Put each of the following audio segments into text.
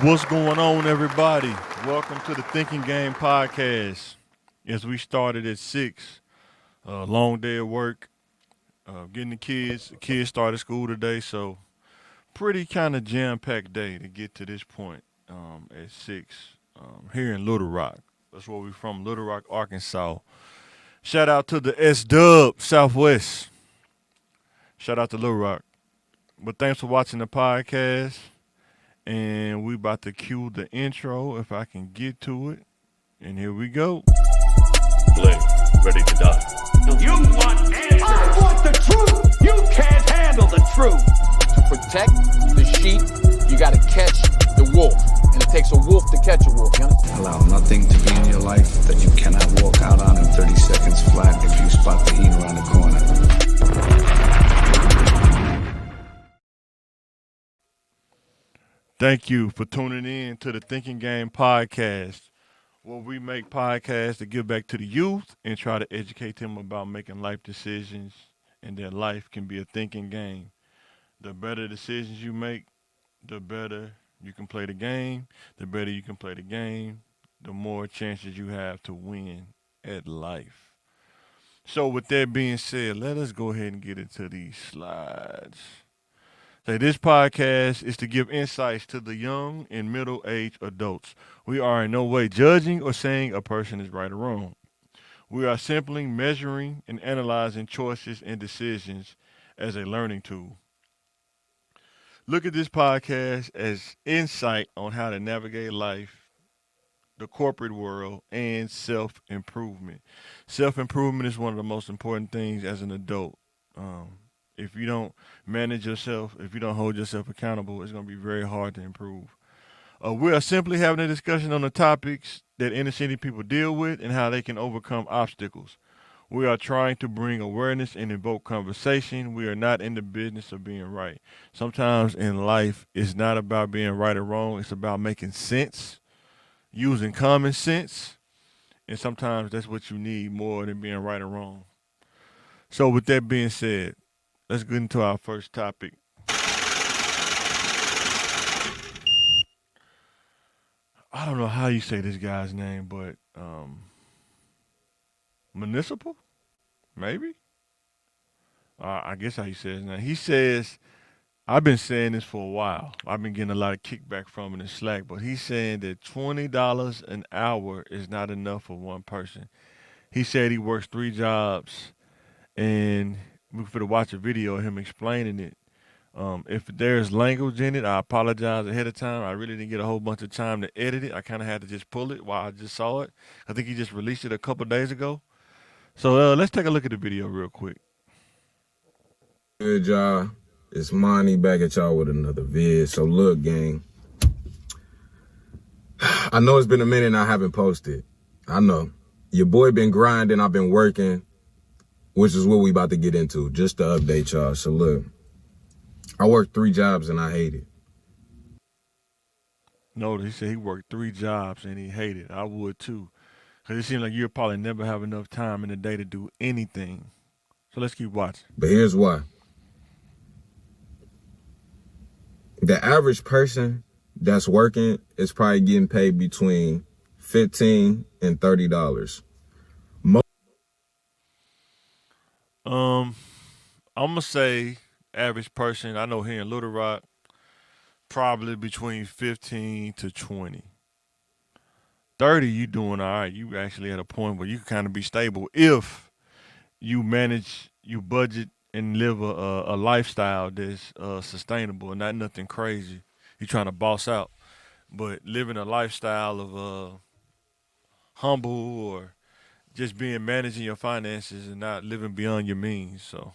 What's going on, everybody? Welcome to the Thinking Game Podcast. As we started at 6, long day of work, getting the kids started school today, so pretty kind of jam-packed day to get to this point at 6 here in Little Rock. That's where we're from, Little Rock, Arkansas. Shout out to the S-Dub Southwest. Shout out to Little Rock. But thanks for watching the podcast. And we about to cue the intro if I can get to it. And here we go. Blade, ready to die. You want answers? I want the truth! You can't handle the truth! To protect the sheep, you gotta catch the wolf. And it takes a wolf to catch a wolf. You understand? Allow nothing to be in your life that you cannot walk out on in 30 seconds flat if you spot the heat around the corner. Thank you for tuning in to the Thinking Game Podcast, where we make podcasts to give back to the youth and try to educate them about making life decisions and that life can be a thinking game. The better decisions you make, the better you can play the game. The better you can play the game, the more chances you have to win at life. So, with that being said, let us go ahead and get into these slides. Say this podcast is to give insights to the young and middle-aged adults. We are in no way judging or saying a person is right or wrong. We are simply measuring and analyzing choices and decisions as a learning tool. Look at this podcast as insight on how to navigate life, the corporate world, and self-improvement. Self-improvement is one of the most important things as an adult. If you don't manage yourself, if you don't hold yourself accountable, it's going to be very hard to improve. We are simply having a discussion on the topics that inner city people deal with and how they can overcome obstacles. We are trying to bring awareness and invoke conversation. We are not in the business of being right. Sometimes in life, it's not about being right or wrong. It's about making sense, using common sense, and sometimes that's what you need more than being right or wrong. So with that being said, let's get into our first topic. I don't know how you say this guy's name, but municipal, maybe. I guess how you say his name. He says, I've been saying this for a while. I've been getting a lot of kickback from it in Slack, but he's saying that $20 an hour is not enough for one person. He said he works 3 jobs, and we're going to watch a video of him explaining it. If there's language in it, I apologize ahead of time. I really didn't get a whole bunch of time to edit it. I kind of had to just pull it while I just saw it. I think he just released it a couple days ago. So let's take a look at the video real quick. Good, y'all. It's Monty back at y'all with another vid. So look, gang. I know it's been a minute and I haven't posted. I know. Your boy been grinding. I've been working, which is what we about to get into. Just to update y'all. So look. I worked 3 jobs and I hate it. No, he said he worked 3 jobs and he hated it. I would too. Because it seems like you'll probably never have enough time in the day to do anything. So let's keep watching. But here's why. The average person that's working is probably getting paid between $15 and $30. I'm going to say average person, I know here in Little Rock, probably between 15 to 20. 30, you doing all right. You actually at a point where you can kind of be stable if you manage, you budget, and live a lifestyle that's sustainable and not nothing crazy. You're trying to boss out, but living a lifestyle of humble or just being managing your finances and not living beyond your means. So.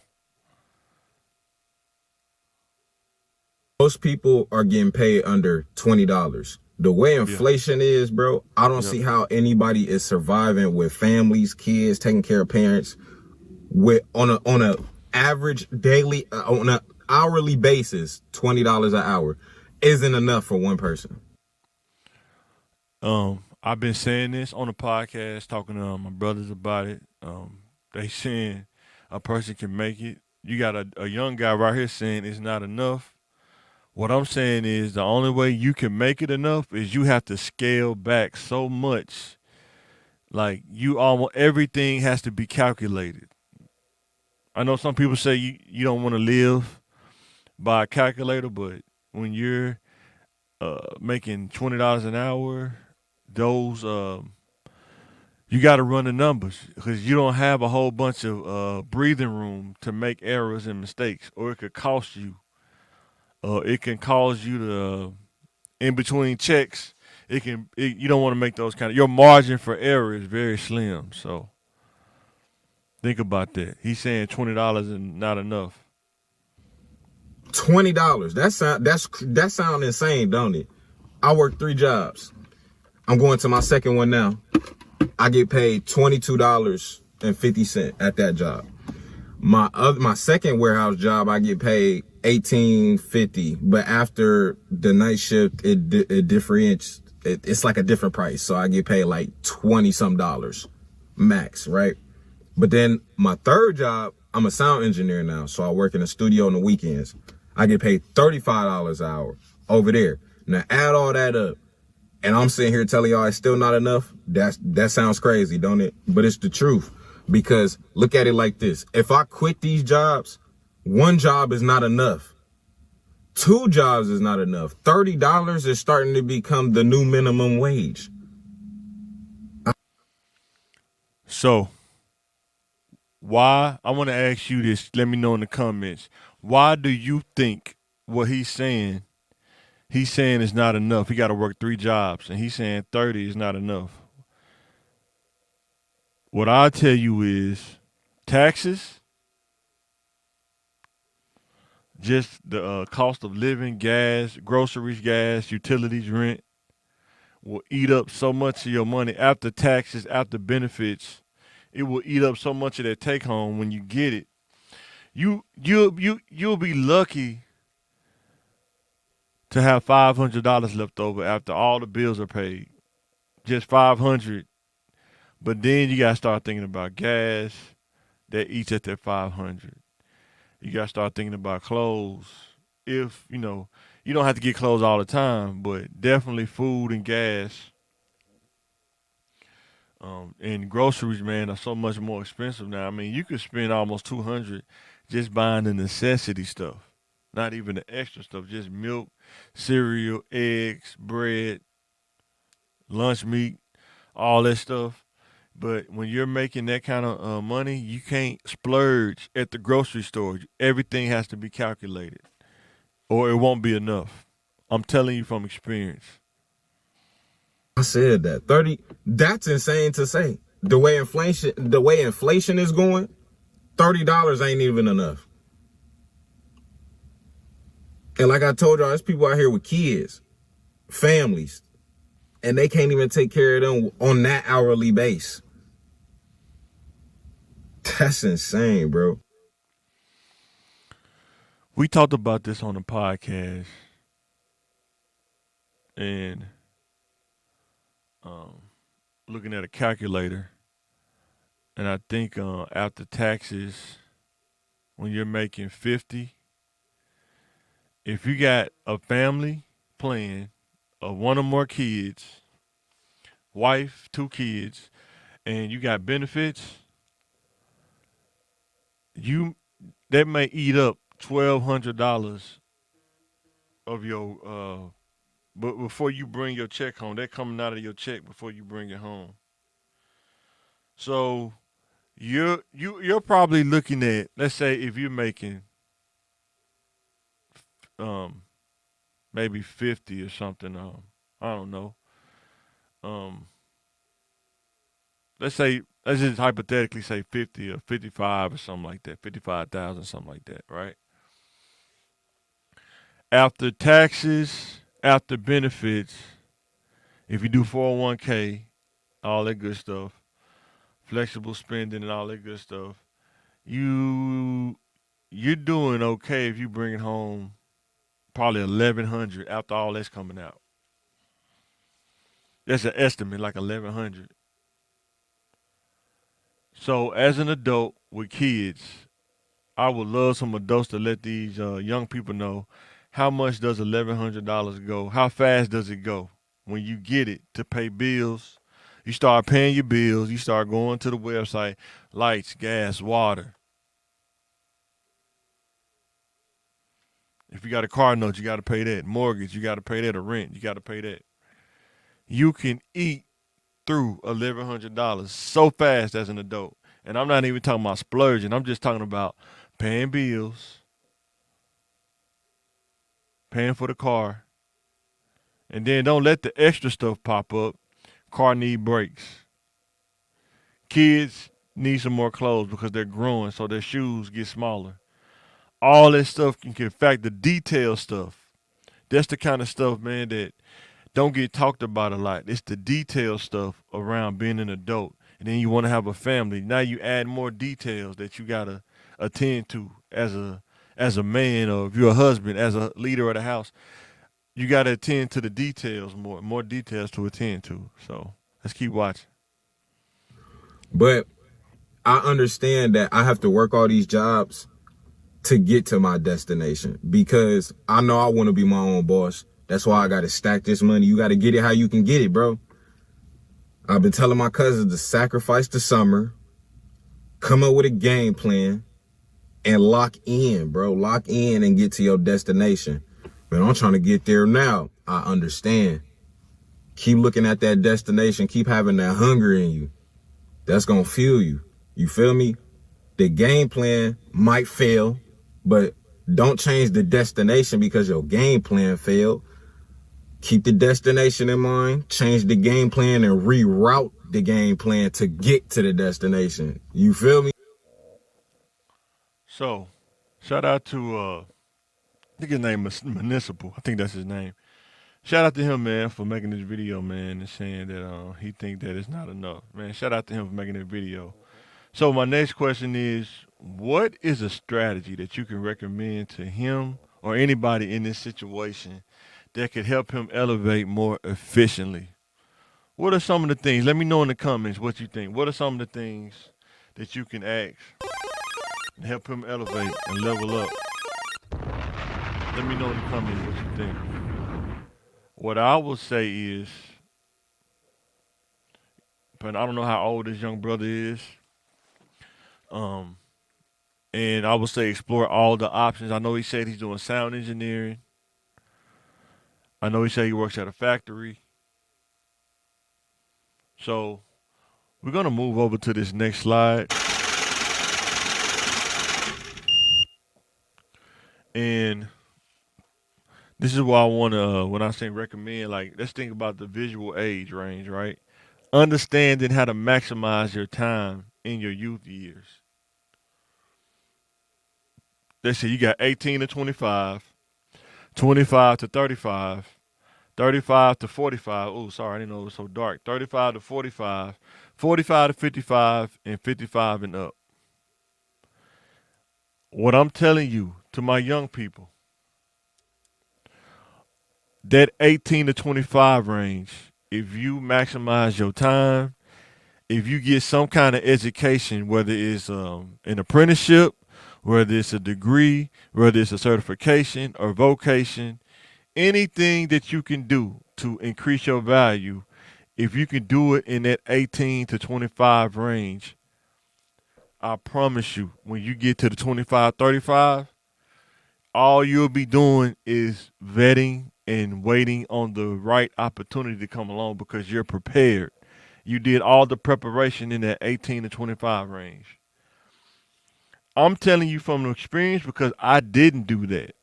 Most people are getting paid under $20. The way inflation is, bro, I don't see how anybody is surviving with families, kids, taking care of parents with on a average daily on an hourly basis. $20 an hour isn't enough for one person. I've been saying this on the podcast, talking to my brothers about it. They saying a person can make it. You got a young guy right here saying it's not enough. What I'm saying is the only way you can make it enough is you have to scale back so much. Like you almost everything has to be calculated. I know some people say you don't want to live by a calculator, but when you're making $20 an hour, those you got to run the numbers because you don't have a whole bunch of breathing room to make errors and mistakes, or it could cost you. It can cause you to in between checks. You don't want to make those kind of. Your margin for error is very slim. So think about that. He's saying $20 is not enough. $20. That sound insane, don't it? I work 3 jobs. I'm going to my second one now. I get paid $22.50 at that job. My second warehouse job, I get paid $18.50, but after the night shift, it differentiates. It's like a different price, so I get paid like 20 some dollars max, right? But then my third job, I'm a sound engineer now, so I work in a studio on the weekends. I get paid $35 an hour over there. Now add all that up, and I'm sitting here telling y'all it's still not enough. That sounds crazy, don't it? But it's the truth. Because look at it like this. If I quit these jobs, 1 job is not enough. 2 jobs is not enough. $30 is starting to become the new minimum wage. So why? I want to ask you this. Let me know in the comments. Why do you think what he's saying? He's saying is not enough. He got to work 3 jobs, and he's saying 30 is not enough. What I tell you is taxes, just the cost of living, gas, groceries, gas, utilities, rent will eat up so much of your money after taxes, after benefits. It will eat up so much of that take home when you get it. You'll be lucky to have $500 left over after all the bills are paid. Just 500. But then you gotta start thinking about gas that eats at that 500. You gotta start thinking about clothes. If you don't have to get clothes all the time, but definitely food and gas. And groceries, man, are so much more expensive now. I mean, you could spend almost 200 just buying the necessity stuff, not even the extra stuff. Just milk, cereal, eggs, bread, lunch meat, all that stuff. But when you're making that kind of money, you can't splurge at the grocery store. Everything has to be calculated, or it won't be enough. I'm telling you from experience. I said that. 30, that's insane to say. The way inflation is going, $30 ain't even enough. And like I told y'all, there's people out here with kids, families, and they can't even take care of them on that hourly base. That's insane, bro. We talked about this on the podcast, and looking at a calculator, and I think after taxes, when you're making 50, if you got a family plan of 1 or more kids, wife, 2 kids, and you got benefits, you that may eat up $1,200 of your but before you bring your check home. They're coming out of your check before you bring it home. So you're probably looking at, let's say, if you're making um maybe 50 or something, I don't know. Um let's just hypothetically say 50 or 55 or something like that. 55,000, something like that, right? After taxes, after benefits, if you do 401k, all that good stuff, flexible spending and all that good stuff, you you're doing okay if you bring it home probably 1,100 after all that's coming out. That's an estimate, like 1,100. So as an adult with kids, I would love some adults to let these young people know, how much does $1,100 go? How fast does it go when you get it to pay bills? You start paying your bills. You start going to the website, lights, gas, water. If you got a car note, you got to pay that. Mortgage, you got to pay that. A rent, you got to pay that. You can eat through $1,100 so fast as an adult. And I'm not even talking about splurging. I'm just talking about paying bills, paying for the car, and then don't let the extra stuff pop up. Car need brakes. Kids need some more clothes because they're growing, so their shoes get smaller. All that stuff can affect the detail stuff. That's the kind of stuff, man, that don't get talked about a lot. It's the detail stuff around being an adult. And then you want to have a family. Now you add more details that you gotta attend to as a man, or if you're a husband, as a leader of the house. You gotta attend to the details more details to attend to. So let's keep watching. But I understand that I have to work all these jobs to get to my destination because I know I want to be my own boss. That's why I got to stack this money. You got to get it how you can get it, bro. I've been telling my cousins to sacrifice the summer, come up with a game plan, and lock in, bro. Lock in and get to your destination. Man, I'm trying to get there now. I understand. Keep looking at that destination. Keep having that hunger in you. That's going to fuel you. You feel me? The game plan might fail, but don't change the destination because your game plan failed. Keep the destination in mind, change the game plan, and reroute the game plan to get to the destination. You feel me? So, shout out to I think his name is Municipal. I think that's his name. Shout out to him, man, for making this video, man, and saying that he think that it's not enough. Man, shout out to him for making this video. So my next question is, what is a strategy that you can recommend to him or anybody in this situation that could help him elevate more efficiently? What are some of the things? Let me know in the comments what you think. What are some of the things that you can ask and help him elevate and level up? Let me know in the comments what you think. What I will say is, but I don't know how old this young brother is. Um, and I would say explore all the options. I know he said he's doing sound engineering. I know he said he works at a factory. So we're gonna move over to this next slide. And this is why I wanna when I say recommend, like let's think about the visual age range, right? Understanding how to maximize your time in your youth years. Let's say you got 18 to 25, 25 to 35, 35 to 45. Oh, sorry, I didn't know it was so dark. 35 to 45, 45 to 55, and 55 and up. What I'm telling you to my young people, that 18 to 25 range, if you maximize your time, if you get some kind of education, whether it's an apprenticeship, whether it's a degree, whether it's a certification or vocation, anything that you can do to increase your value, if you can do it in that 18 to 25 range, I promise you, when you get to the 25, 35, all you'll be doing is vetting and waiting on the right opportunity to come along because you're prepared. You did all the preparation in that 18 to 25 range. I'm telling you from experience because I didn't do that.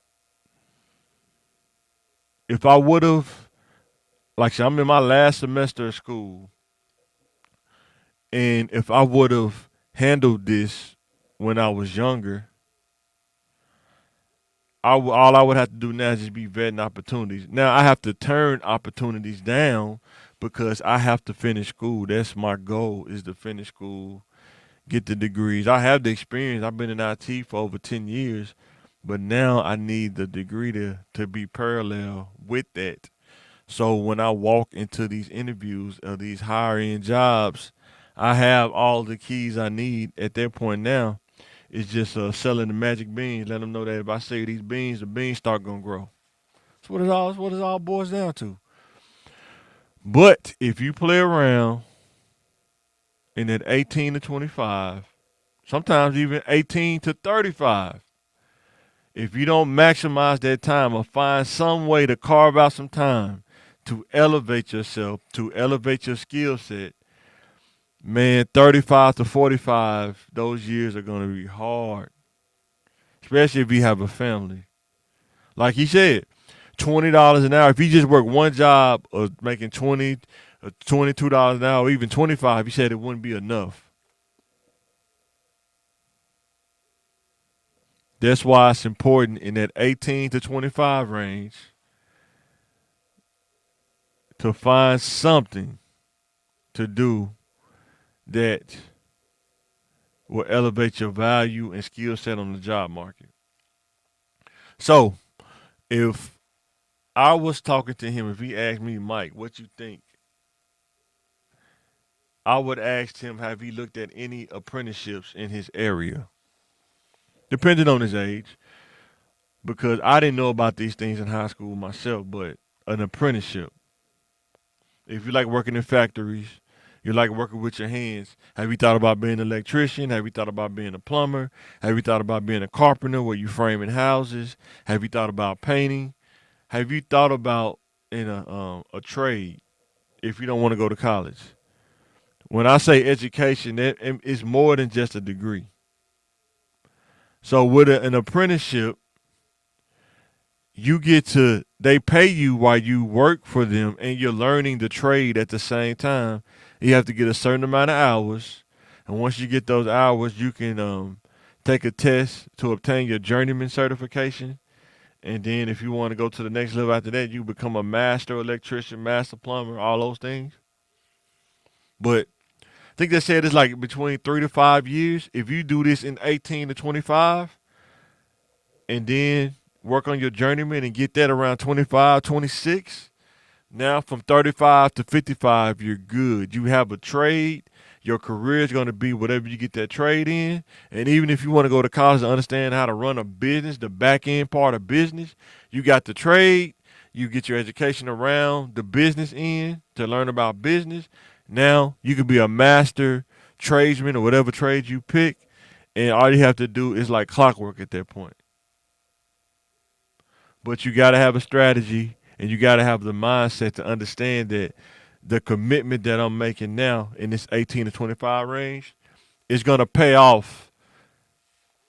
If I would have, like I said, I'm in my last semester of school, and if I would have handled this when I was younger, all I would have to do now is just be vetting opportunities. Now I have to turn opportunities down because I have to finish school. That's my goal, is to finish school, get the degrees. I have the experience. I've been in IT for over 10 years, but now I need the degree to be parallel with that. So when I walk into these interviews of these higher end jobs, I have all the keys I need at that point now. It's just selling the magic beans. Let them know that if I say these beans, the beans start gonna grow. That's what it all boils down to. But if you play around in that 18 to 25, sometimes even 18 to 35, if you don't maximize that time or find some way to carve out some time to elevate yourself, to elevate your skill set, man, 35 to 45, those years are going to be hard, especially if you have a family. Like he said, $20 an hour. If you just work one job of making 20, $22 an hour, even 25, he said it wouldn't be enough. That's why it's important in that 18 to 25 range to find something to do that will elevate your value and skill set on the job market. So, if I was talking to him, if he asked me, Mike, what you think? I would ask him, have he looked at any apprenticeships in his area, depending on his age, because I didn't know about these things in high school myself, but an apprenticeship. If you like working in factories, you like working with your hands, have you thought about being an electrician? Have you thought about being a plumber? Have you thought about being a carpenter where you framing houses? Have you thought about painting? Have you thought about in a trade if you don't want to go to college? When I say education, it's more than just a degree. So with an apprenticeship, they pay you while you work for them and you're learning the trade at the same time. You have to get a certain amount of hours. And once you get those hours, you can take a test to obtain your journeyman certification. And then if you want to go to the next level after that, you become a master electrician, master plumber, all those things. But I think they said it's like between 3 to 5 years. If you do this in 18 to 25 and then work on your journeyman and get that around 25, 26, now from 35 to 55, you're good. You have a trade. Your career is going to be whatever you get that trade in. And even if you want to go to college and understand how to run a business, the back end part of business, you got the trade. You get your education around the business end to learn about business. Now you could be a master tradesman or whatever trade you pick. And all you have to do is like clockwork at that point. But you got to have a strategy and you got to have the mindset to understand that the commitment that I'm making now in this 18 to 25 range is going to pay off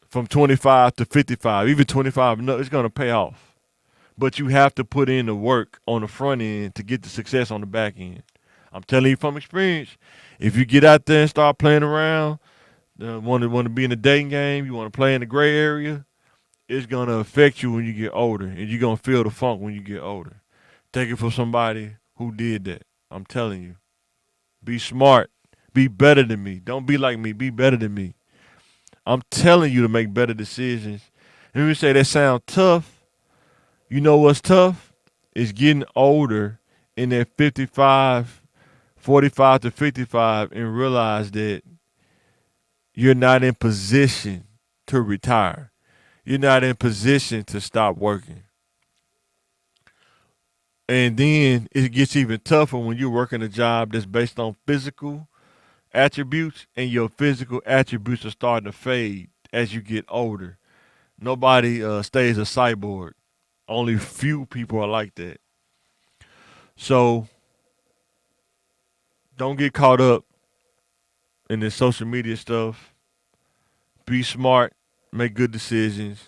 from 25 to 55, even 25. No, it's going to pay off. But you have to put in the work on the front end to get the success on the back end. I'm telling you from experience, if you get out there and start playing around, want to be in the dating game, you want to play in the gray area, it's going to affect you when you get older, and you're going to feel the funk when you get older. Take it from somebody who did that. I'm telling you. Be smart. Be better than me. Don't be like me. Be better than me. I'm telling you to make better decisions. And when you say that sound tough, you know what's tough? It's getting older in that 45, 45 to 55 and realize that you're not in position to retire. You're not in position to stop working. And then it gets even tougher when you're working a job that's based on physical attributes and your physical attributes are starting to fade as you get older. Nobody stays a cyborg. Only few people are like that. So don't get caught up in this social media stuff. Be smart, make good decisions,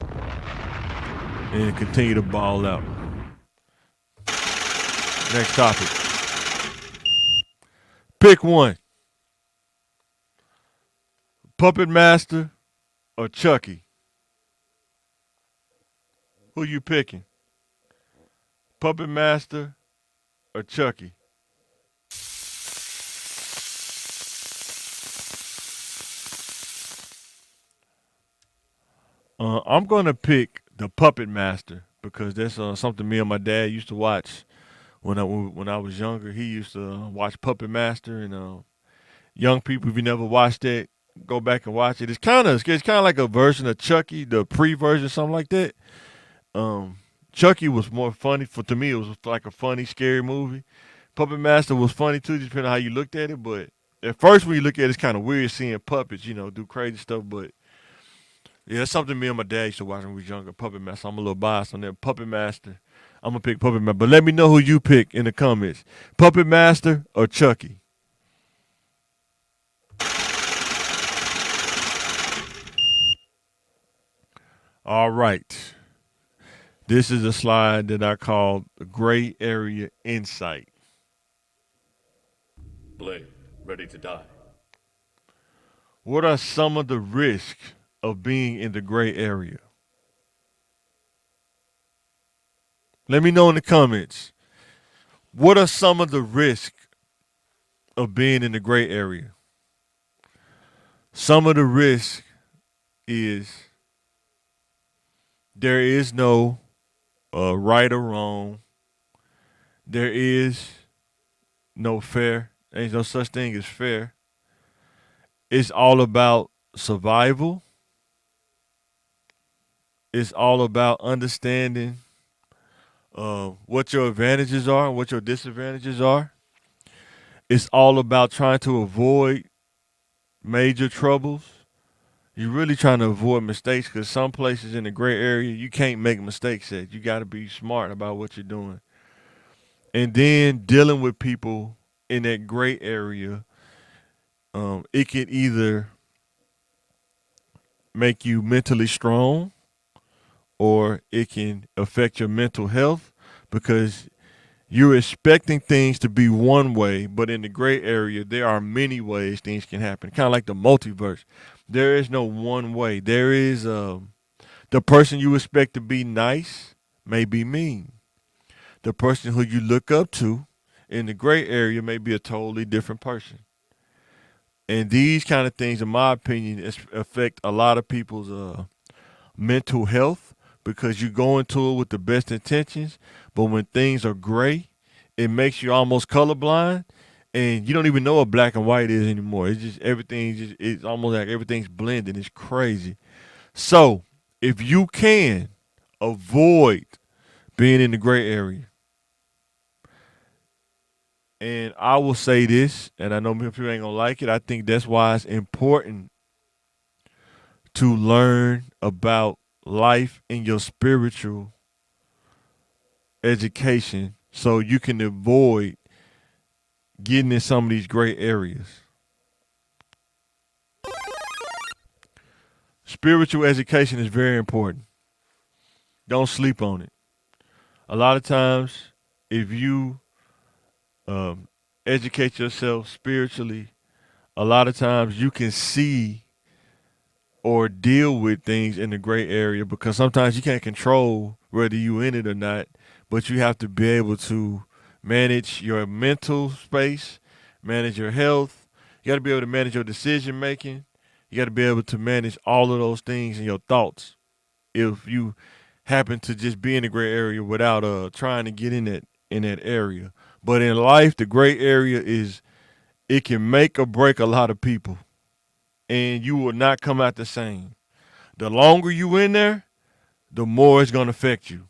and continue to ball out. Next topic. Pick one. Puppet Master or Chucky? Who you picking? Puppet Master or Chucky? I'm gonna pick the Puppet Master because that's something me and my dad used to watch when I was younger. He used to watch Puppet Master, and young people, if you never watched that, go back and watch it. It's kind of like a version of Chucky, the pre-version, something like that. Chucky was more funny to me. It was like a funny, scary movie. Puppet Master was funny too, just depending on how you looked at it. But at first, when you look at it, it's kind of weird seeing puppets, do crazy stuff. But yeah, that's something me and my dad used to watch when we was younger. Puppet Master. I'm a little biased on that. Puppet Master. I'm gonna pick Puppet Master. But let me know who you pick in the comments: Puppet Master or Chucky. All right. This is a slide that I call the gray area insight. Blade, ready to die. What are some of the risks of being in the gray area? Let me know in the comments. What are some of the risks of being in the gray area? Some of the risk is there is no right or wrong. There is no fair. There's no such thing as fair. It's all about survival. It's all about understanding what your advantages are and what your disadvantages are. It's all about trying to avoid major troubles. You're really trying to avoid mistakes because some places in the gray area you can't make mistakes at. You got to be smart about what you're doing. And then dealing with people in that gray area, it can either make you mentally strong or it can affect your mental health because you're expecting things to be one way, but in the gray area, there are many ways things can happen. Kind of like the multiverse. There is no one way. There is the person you expect to be nice may be mean. The person who you look up to in the gray area may be a totally different person. And these kind of things, in my opinion, affect a lot of people's mental health because you go into it with the best intentions, but when things are gray, it makes you almost colorblind, and you don't even know what black and white is anymore. It's just it's almost like everything's blending. It's crazy. So if you can avoid being in the gray area, and I will say this, and I know people ain't gonna like it. I think that's why it's important to learn about life in your spiritual education so you can avoid getting in some of these gray areas. Spiritual education is very important. Don't sleep on it. A lot of times, if you educate yourself spiritually, a lot of times you can see or deal with things in the gray area because sometimes you can't control whether you in it or not, but you have to be able to manage your mental space, manage your health. You got to be able to manage your decision making. You got to be able to manage all of those things in your thoughts. If you happen to just be in the gray area without trying to get in that area. But in life, the gray area it can make or break a lot of people, and you will not come out the same. The longer you in there, the more it's gonna affect you,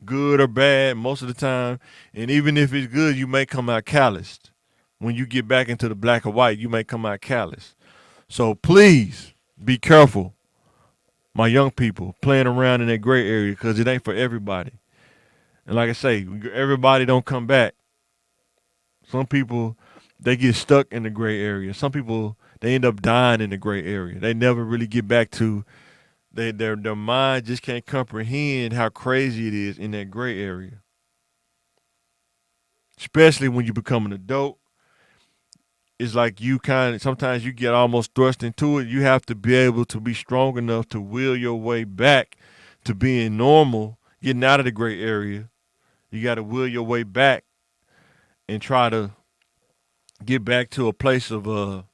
good or bad, most of the time. And even if it's good, you may come out calloused. When you get back into the black or white, you may come out callous. So please be careful, my young people, playing around in that gray area because it ain't for everybody. And like I say, everybody don't come back. Some people, they get stuck in the gray area. Some people, they end up dying in the gray area. They never really get back to their mind just can't comprehend how crazy it is in that gray area. Especially when you become an adult. It's like sometimes you get almost thrust into it. You have to be able to be strong enough to will your way back to being normal, getting out of the gray area. You got to will your way back and try to get back to a place of a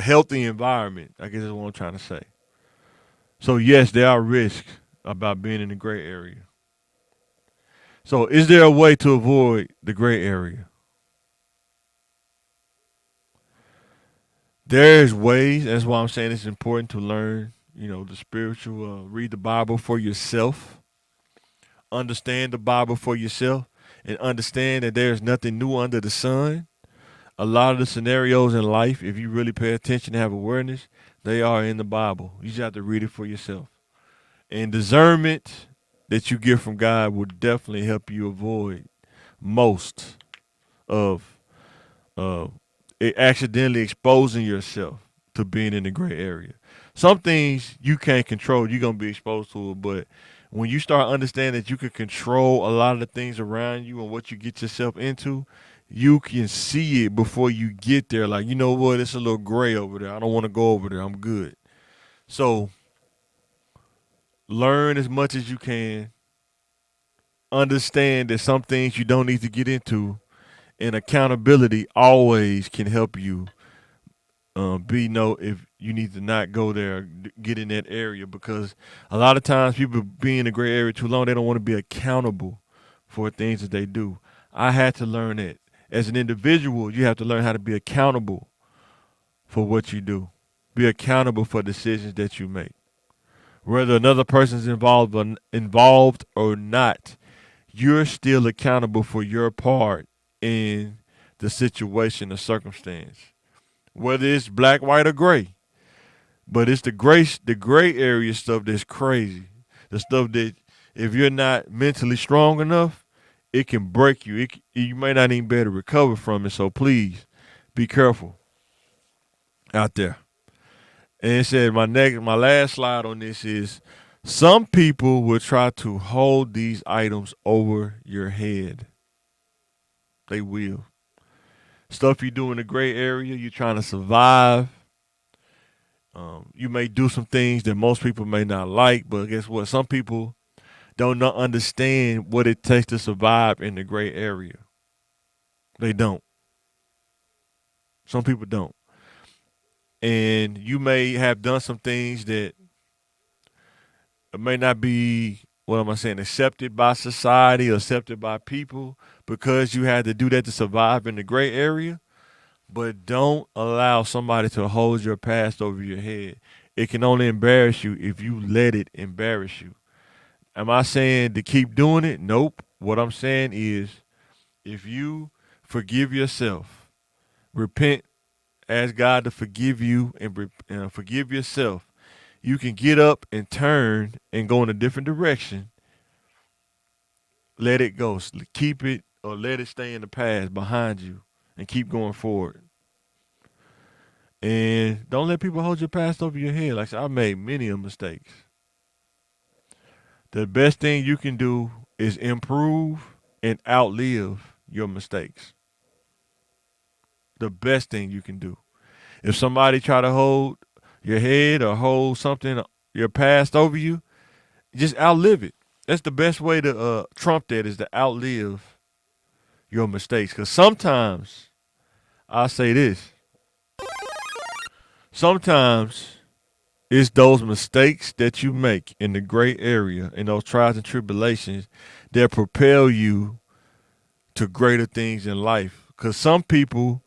healthy environment. I guess that's what I'm trying to say. So yes, there are risks about being in the gray area. So is there a way to avoid the gray area? There's ways. That's why I'm saying it's important to learn, the spiritual, read the Bible for yourself. understand the Bible for yourself and understand that there's nothing new under the sun. A lot of the scenarios in life, if you really pay attention and have awareness, they are in the Bible. You just have to read it for yourself. And discernment that you get from God will definitely help you avoid most of uh, accidentally exposing yourself to being in the gray area. Some things you can't control, you're gonna be exposed to it. But when you start understanding that you can control a lot of the things around you and what you get yourself into, you can see it before you get there. Like, you know what, it's a little gray over there. I don't want to go over there. I'm good. So learn as much as you can. Understand that some things you don't need to get into, and accountability always can help you if you need to not go there, get in that area, because a lot of times people be in the gray area too long, they don't want to be accountable for things that they do. I had to learn that. As an individual, you have to learn how to be accountable for what you do. Be accountable for decisions that you make. Whether another person's involved or not, you're still accountable for your part in the situation or circumstance. Whether it's black, white, or gray. But it's the gray area stuff that's crazy. The stuff that if you're not mentally strong enough, it can break you. You may not even be able to recover from it. So please be careful out there. And it said my last slide on this is some people will try to hold these items over your head. They will. Stuff you do in the gray area, you're trying to survive. You may do some things that most people may not like, but guess what? Some people don't understand what it takes to survive in the gray area. They don't. Some people don't. And you may have done some things that may not be, what am I saying, accepted by society or accepted by people because you had to do that to survive in the gray area. But don't allow somebody to hold your past over your head. It can only embarrass you if you let it embarrass you. Am I saying to keep doing it? Nope. What I'm saying is if you forgive yourself, repent, ask God to forgive you and forgive yourself, you can get up and turn and go in a different direction. Let it go. Keep it or let it stay in the past behind you and keep going forward. And don't let people hold your past over your head. Like I said, I made many mistakes. The best thing you can do is improve and outlive your mistakes. The best thing you can do. If somebody try to hold your head or hold something, your past over you, just outlive it. That's the best way to trump that, is to outlive your mistakes. Because sometimes, I'll say this, sometimes it's those mistakes that you make in the gray area, in those trials and tribulations, that propel you to greater things in life. Because some people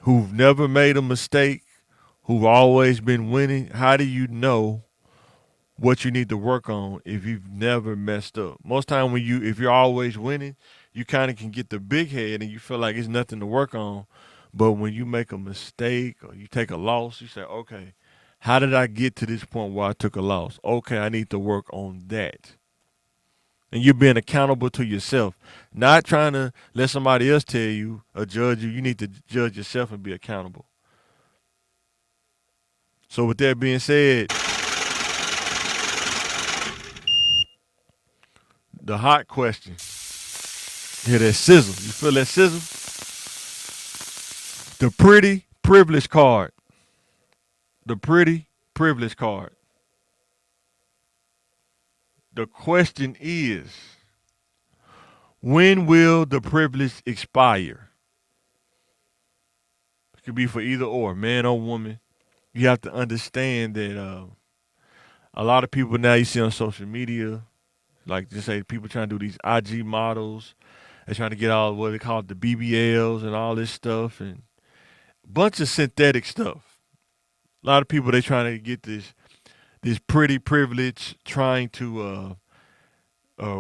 who've never made a mistake, who've always been winning, how do you know what you need to work on if you've never messed up? Most time if you're always winning, you kind of can get the big head and you feel like it's nothing to work on. But when you make a mistake or you take a loss, you say, okay, how did I get to this point where I took a loss? Okay, I need to work on that. And you're being accountable to yourself, not trying to let somebody else tell you or judge you. You need to judge yourself and be accountable. So with that being said, the hot question. Hear that sizzle? You feel that sizzle? The pretty privilege card. The pretty privilege card. The question is, when will the privilege expire? It could be for either or, man or woman. You have to understand that a lot of people now you see on social media, like just say people trying to do these IG models. They're trying to get all what they call the BBLs and all this stuff and a bunch of synthetic stuff. A lot of people they trying to get this pretty privilege, trying to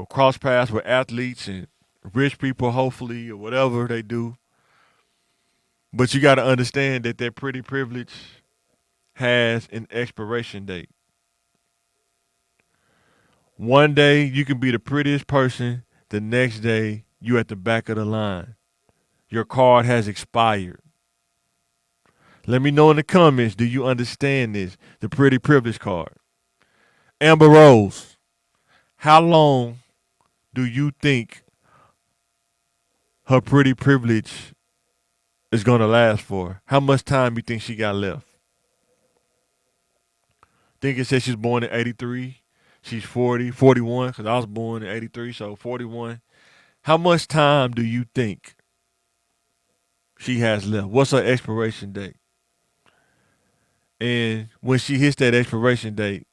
cross paths with athletes and rich people, hopefully, or whatever they do. But you got to understand that that pretty privilege has an expiration date. One day you can be the prettiest person, the next day you at the back of the line. Your card has expired. Let me know in the comments, do you understand this? The pretty privilege card. Amber Rose, how long do you think her pretty privilege is going to last for? How much time you think she got left? Think it says she's born in 83. She's 40, 41, because I was born in 83, so 41. How much time do you think she has left? What's her expiration date? And when she hits that expiration date,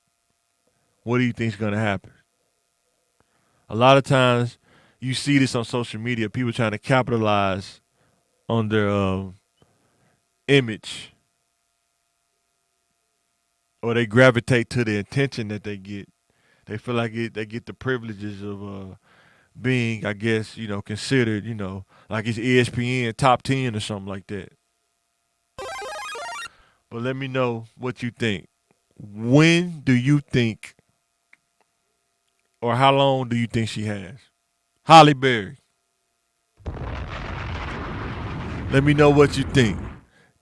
what do you think is going to happen? A lot of times you see this on social media, people trying to capitalize on their image, or they gravitate to the attention that they get. They feel like they get the privileges of being, I guess, considered, like it's ESPN top 10 or something like that. But let me know what you think. When do you think, or how long do you think she has? Holly Berry, let me know what you think.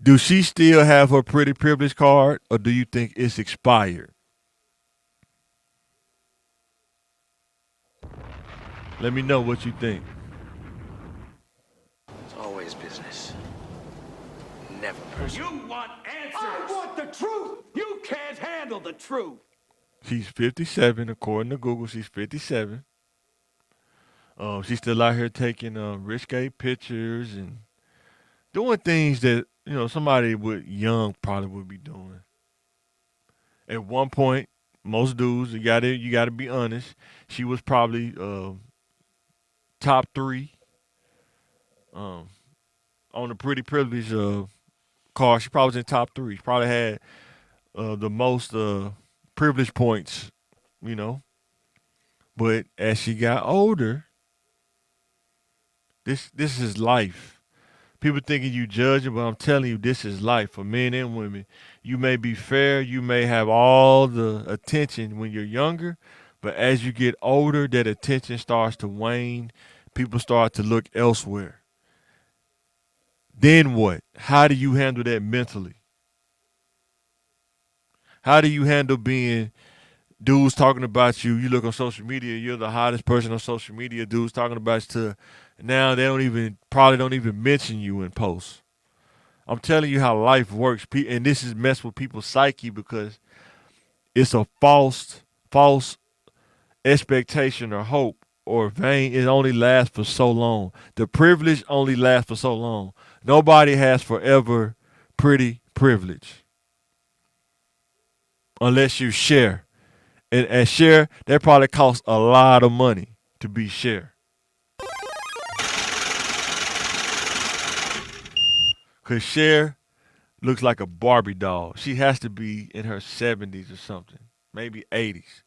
Do she still have her pretty privilege card, or do you think it's expired? Let me know what you think. It's always business. Never personal. You want answers. I want the truth. You can't handle the truth. She's 57, according to Google. She's 57. She's still out here taking risque pictures and doing things that somebody with young probably would be doing. At one point, most dudes, you gotta be honest, she was probably top 3 on the pretty privilege card. She probably was in top 3. She probably had the most privilege points, But as she got older, this is life. People thinking you judging, but I'm telling you, this is life for men and women. You may be fair, you may have all the attention when you're younger, but as you get older, that attention starts to wane. People start to look elsewhere. Then what? How do you handle that mentally? How do you handle being dudes talking about you? You look on social media, you're the hottest person on social media. Dudes talking about you to now they probably don't even mention you in posts. I'm telling you how life works, and this is messed with people's psyche because it's a false expectation or hope or vain. It only lasts for so long. The privilege only lasts for so long. Nobody has forever pretty privilege unless you share. And share, that probably costs a lot of money to be share. Because Cher looks like a Barbie doll. She has to be in her 70s or something, maybe 80s,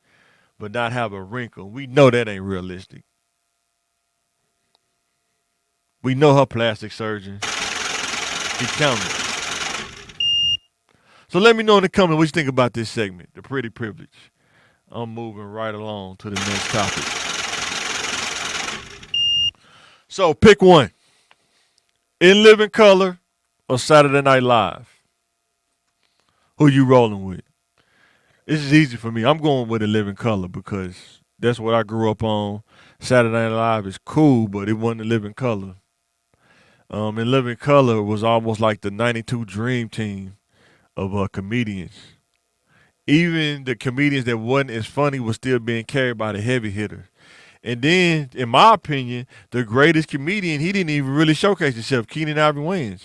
but not have a wrinkle. We know that ain't realistic. We know her plastic surgeon. She coming. So let me know in the comments what you think about this segment, the pretty privilege. I'm moving right along to the next topic. So pick one. In Living Color or Saturday Night Live? Who you rolling with? This is easy for me. I'm going with In Living Color because that's what I grew up on. Saturday Night Live is cool, but it wasn't In Living Color. In Living Color was almost like the 92 Dream Team of comedians. Even the comedians that wasn't as funny was still being carried by the heavy hitters. And then, in my opinion, the greatest comedian, he didn't even really showcase himself, Keenan Ivory Wayans.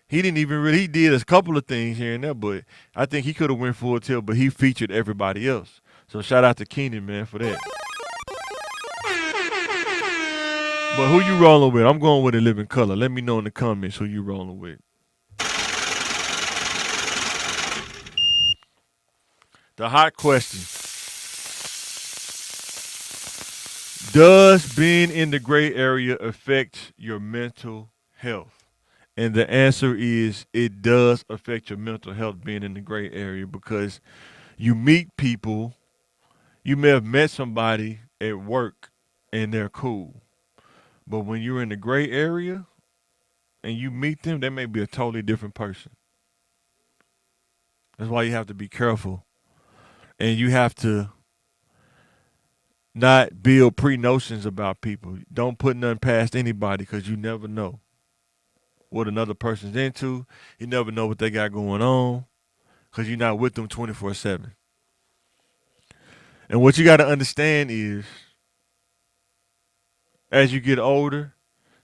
He didn't even really, he did a couple of things here and there, but I think he could have went full tilt, but he featured everybody else. So shout out to Keenan, man, for that. But who you rolling with? I'm going with In Living Color. Let me know in the comments who you rolling with. The hot question. Does being in the gray area affect your mental health? And the answer is it does affect your mental health being in the gray area because you meet people, you may have met somebody at work and they're cool. But when you're in the gray area and you meet them, they may be a totally different person. That's why you have to be careful. And you have to not build pre-notions about people. Don't put nothing past anybody because you never know what another person's into. You never know what they got going on because you're not with them 24/7. And what you got to understand is, as you get older,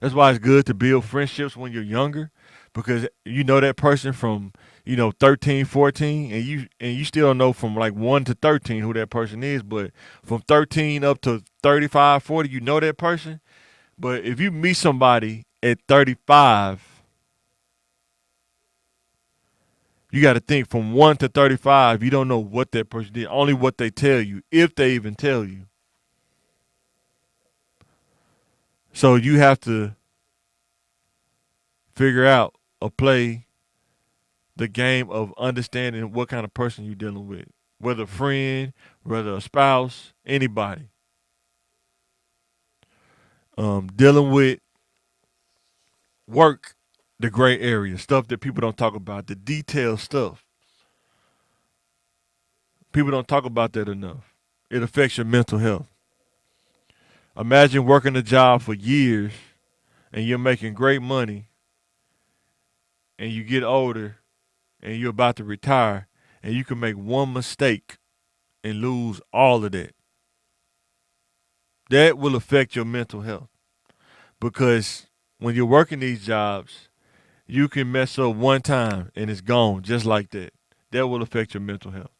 that's why it's good to build friendships when you're younger because you know that person from 13, 14, and you still don't know from like 1 to 13 who that person is, but from 13 up to 35, 40, you know that person. But if you meet somebody at 35, you got to think from 1 to 35, you don't know what that person did, only what they tell you, if they even tell you. So you have to figure out or play the game of understanding what kind of person you're dealing with, whether a friend, whether a spouse, anybody. Dealing with work, the gray area, stuff that people don't talk about, the detailed stuff. People don't talk about that enough. It affects your mental health. Imagine working a job for years and you're making great money and you get older and you're about to retire and you can make one mistake and lose all of that. That will affect your mental health because when you're working these jobs, you can mess up one time and it's gone just like that. That will affect your mental health.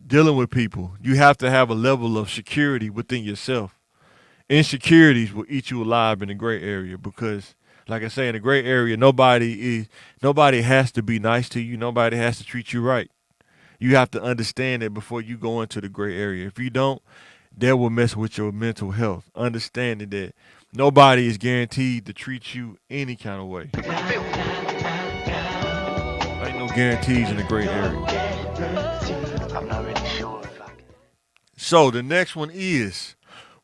Dealing with people, you have to have a level of security within yourself. Insecurities will eat you alive in the gray area because, like I say, in the gray area, nobody has to be nice to you. Nobody has to treat you right. You have to understand that before you go into the gray area. If you don't, that will mess with your mental health. Understanding that nobody is guaranteed to treat you any kind of way. Ain't no guarantees in the gray area. I'm not really sure if I can. So the next one is,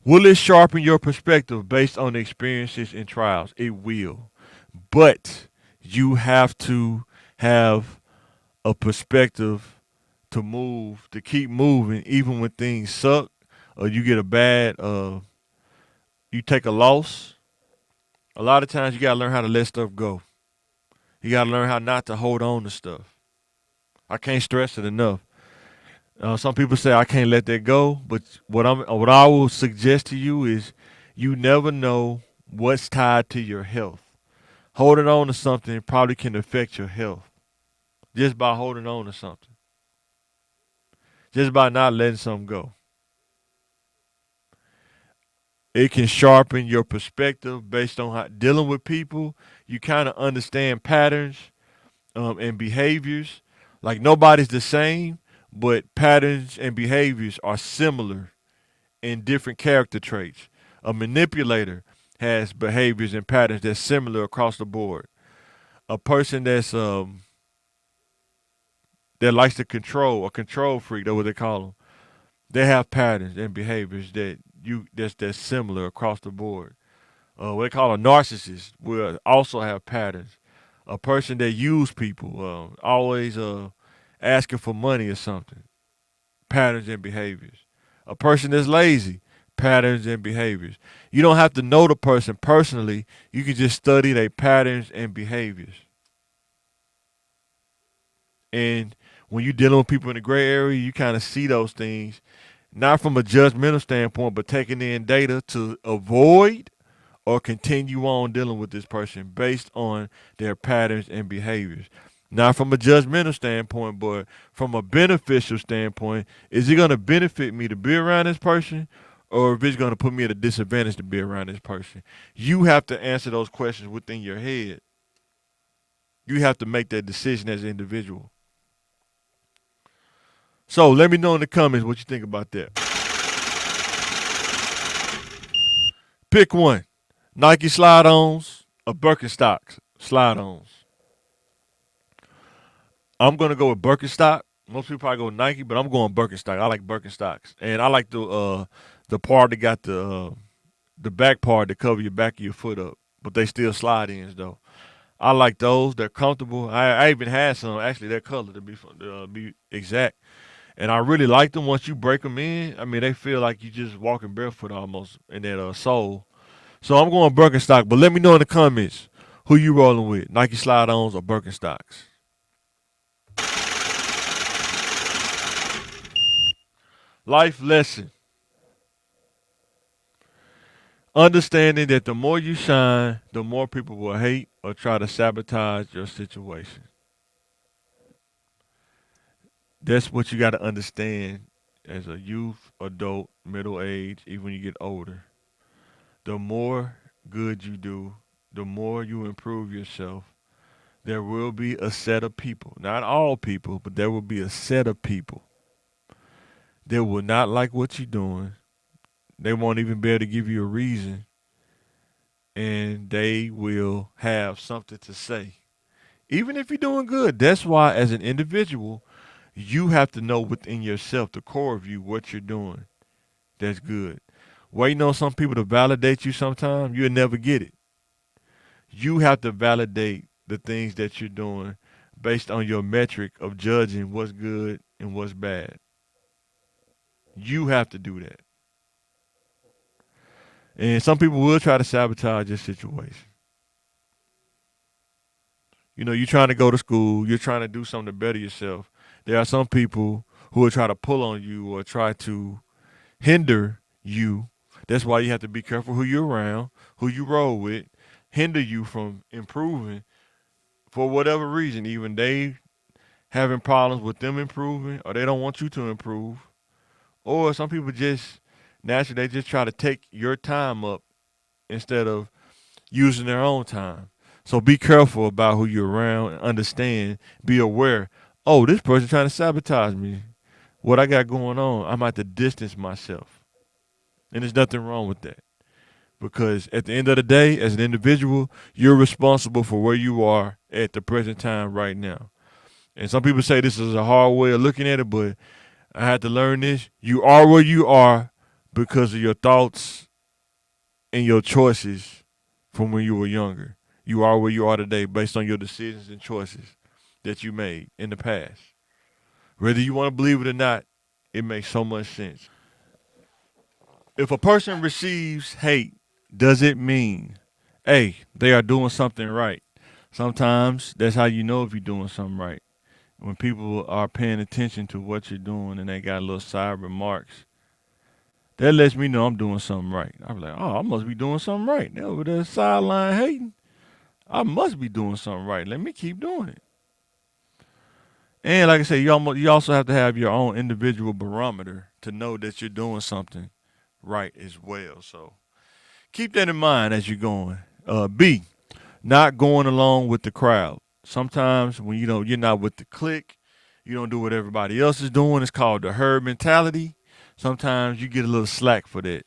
will it sharpen your perspective based on the experiences and trials? It will. But you have to have a perspective to move, to keep moving, even when things suck or you get a bad, you take a loss. A lot of times you got to learn how to let stuff go. You got to learn how not to hold on to stuff. I can't stress it enough. Some people say I can't let that go, but what I will suggest to you is you never know what's tied to your health. Holding on to something probably can affect your health just by holding on to something, just by not letting something go. It can sharpen your perspective based on how dealing with people. You kind of understand patterns and behaviors. Like nobody's the same, but patterns and behaviors are similar in different character traits. A manipulator has behaviors and patterns that's similar across the board. A person that likes to control, a control freak, that's what they call them. They have patterns and behaviors that's similar across the board. What they call a narcissist will also have patterns. A person that use people, always asking for money or something, patterns and behaviors. A person that's lazy, patterns and behaviors. You don't have to know the person personally. You can just study their patterns and behaviors. And when you're dealing with people in the gray area, you kind of see those things, not from a judgmental standpoint, but taking in data to avoid or continue on dealing with this person based on their patterns and behaviors. Not from a judgmental standpoint, but from a beneficial standpoint. Is it going to benefit me to be around this person, or if it's going to put me at a disadvantage to be around this person? You have to answer those questions within your head. You have to make that decision as an individual. So let me know in the comments what you think about that. Pick one. Nike slide-ons or Birkenstocks slide-ons. I'm gonna go with Birkenstock. Most people probably go with Nike, but I'm going Birkenstock. I like Birkenstocks, and I like the part that got the back part to cover your back of your foot up, but they still slide ins though. I like those. They're comfortable. I even had some. Actually, their color to be exact, and I really like them. Once you break them in, I mean, they feel like you just walking barefoot almost in that sole. So I'm going Birkenstock. But let me know in the comments who you rolling with: Nike slide-ons or Birkenstocks. Life lesson: understanding that the more you shine, the more people will hate or try to sabotage your situation. That's what you got to understand as a youth, adult, middle age, even when you get older. The more good you do, the more you improve yourself, there will be a set of people, not all people, but there will be a set of people that will not like what you're doing. They won't even be able to give you a reason, and they will have something to say. Even if you're doing good, that's why, as an individual, you have to know within yourself, the core of you, what you're doing. That's good. Waiting on some people to validate you sometimes, you'll never get it. You have to validate the things that you're doing based on your metric of judging what's good and what's bad. You have to do that. And some people will try to sabotage your situation. You know, you're trying to go to school, you're trying to do something to better yourself. There are some people who will try to pull on you or try to hinder you. That's why you have to be careful who you're around, who you roll with, hinder you from improving for whatever reason. Even they having problems with them improving, or they don't want you to improve. Or some people just naturally they just try to take your time up instead of using their own time. So be careful about who you're around and understand, be aware. Oh, this person trying to sabotage me. What I got going on, I'm at to distance myself. And there's nothing wrong with that. Because at the end of the day, as an individual, you're responsible for where you are at the present time right now. And some people say this is a hard way of looking at it, but I had to learn this. You are where you are because of your thoughts and your choices from when you were younger. You are where you are today based on your decisions and choices that you made in the past. Whether you want to believe it or not, it makes so much sense. If a person receives hate, does it mean, hey, they are doing something right? Sometimes that's how you know if you're doing something right. When people are paying attention to what you're doing and they got little side remarks, that lets me know I'm doing something right. I'm like, oh, I must be doing something right. They over there sideline hating. I must be doing something right. Let me keep doing it. And like I said, you also have to have your own individual barometer to know that you're doing something right as well. So keep that in mind as you're going. B, not going along with the crowd. Sometimes when you know you're not with the clique, you don't do what everybody else is doing. It's called the herd mentality. Sometimes you get a little slack for that.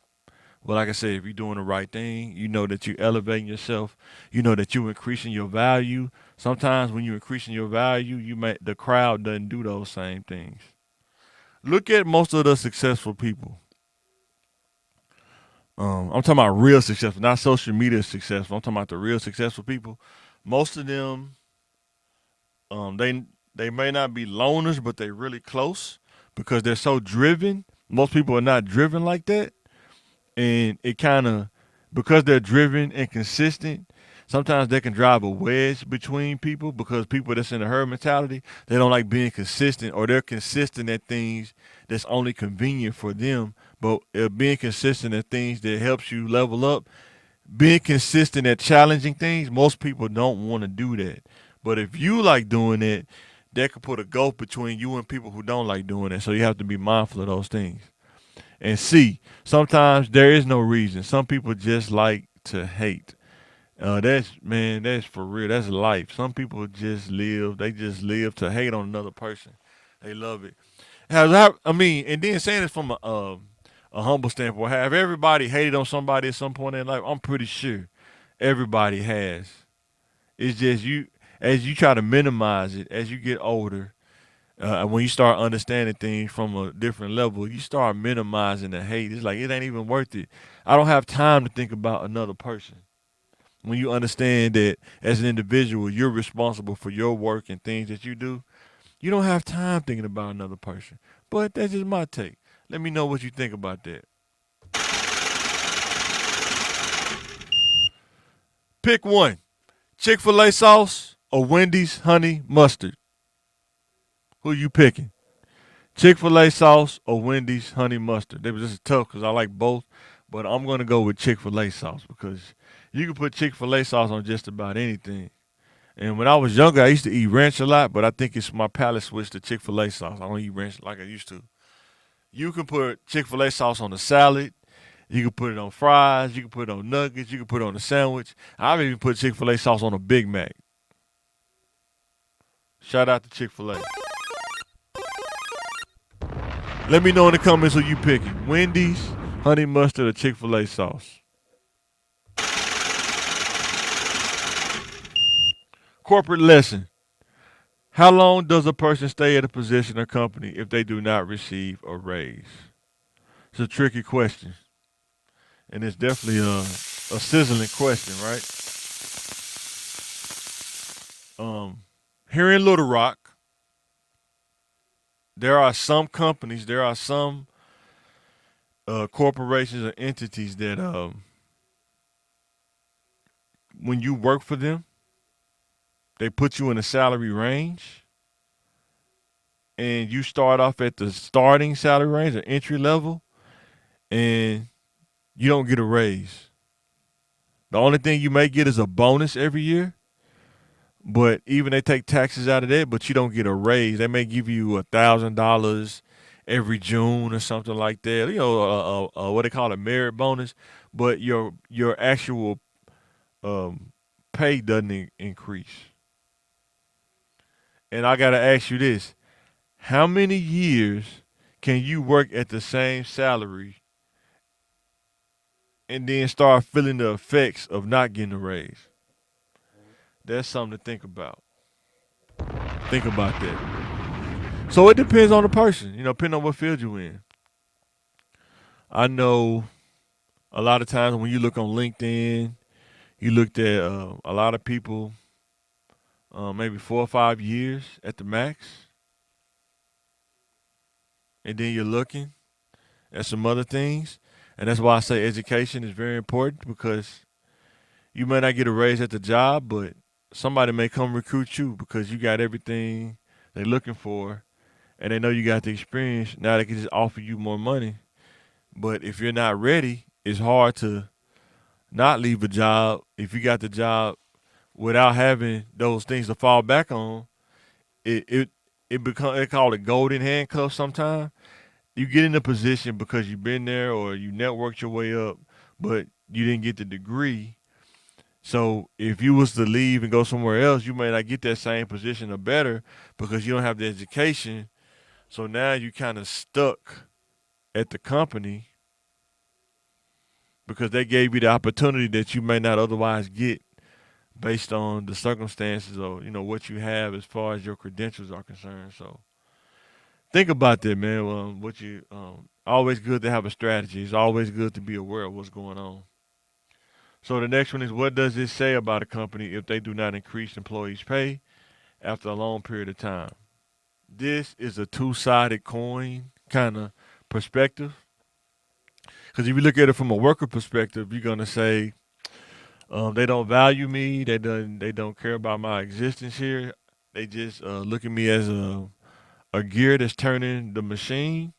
But like I said, if you're doing the right thing, you know that you're elevating yourself. You know that you're increasing your value. Sometimes when you're increasing your value, the crowd doesn't do those same things. Look at most of the successful people. I'm talking about real successful, not social media successful. I'm talking about the real successful people. Most of them, they may not be loners, but they really close because they're so driven. Most people are not driven like that, and it kind of because they're driven and consistent. Sometimes they can drive a wedge between people because people that's in the herd mentality, they don't like being consistent, or they're consistent at things that's only convenient for them. But being consistent at things that helps you level up, being consistent at challenging things, most people don't want to do that. But if you like doing it, that could put a gulf between you and people who don't like doing it. So you have to be mindful of those things. And C, sometimes there is no reason. Some people just like to hate. That's for real. That's life. Some people just live. They just live to hate on another person. They love it. I mean, and then saying it from a humble standpoint, have everybody hated on somebody at some point in their life? I'm pretty sure everybody has. It's just you as you try to minimize it as you get older. When you start understanding things from a different level, you start minimizing the hate. It's like it ain't even worth it. I don't have time to think about another person. When you understand that as an individual, you're responsible for your work and things that you do, you don't have time thinking about another person. But that's just my take. Let me know what you think about that. Pick one: Chick-fil-A sauce or Wendy's honey mustard. Who you picking? Chick-fil-A sauce or Wendy's honey mustard? They was just tough because I like both, but I'm gonna go with Chick-fil-A sauce because you can put Chick-fil-A sauce on just about anything. And when I was younger, I used to eat ranch a lot, but I think it's my palate switched to Chick-fil-A sauce. I don't eat ranch like I used to. You can put Chick-fil-A sauce on a salad. You can put it on fries. You can put it on nuggets. You can put it on a sandwich. I've even put Chick-fil-A sauce on a Big Mac. Shout out to Chick-fil-A. Let me know in the comments who you picking. Wendy's, honey mustard, or Chick-fil-A sauce. Corporate lesson. How long does a person stay at a position or company if they do not receive a raise? It's a tricky question. And it's definitely a sizzling question, right? Here in Little Rock, there are some companies, there are some corporations or entities that when you work for them, they put you in a salary range and you start off at the starting salary range or entry level and you don't get a raise. The only thing you may get is a bonus every year, but even they take taxes out of that, but you don't get a raise. They may give you $1,000 every June or something like that. You know, what they call a merit bonus, but your actual pay doesn't increase. And I gotta ask you this: how many years can you work at the same salary and then start feeling the effects of not getting a raise? That's something to think about. Think about that. So it depends on the person, you know, depending on what field you're in. I know a lot of times when you look on LinkedIn, you looked at a lot of people, maybe 4 or 5 years at the max, and then you're looking at some other things. And that's why I say education is very important because you may not get a raise at the job, but somebody may come recruit you because you got everything they're looking for and they know you got the experience. Now they can just offer you more money. But if you're not ready, it's hard to not leave a job if you got the job without having those things to fall back on. It become they call it golden handcuffs sometimes. You get in a position because you've been there or you networked your way up, but you didn't get the degree. So if you was to leave and go somewhere else, you may not get that same position or better because you don't have the education. So now you kind of stuck at the company because they gave you the opportunity that you may not otherwise get based on the circumstances or you know what you have as far as your credentials are concerned. So think about that, man. What you always good to have a strategy. It's always good to be aware of what's going on. So the next one is what does this say about a company if they do not increase employees' pay after a long period of time? This is a two-sided coin kind of perspective. Because if you look at it from a worker perspective, you're gonna say they don't value me. They don't care about my existence here. They just look at me as a gear that's turning the machine.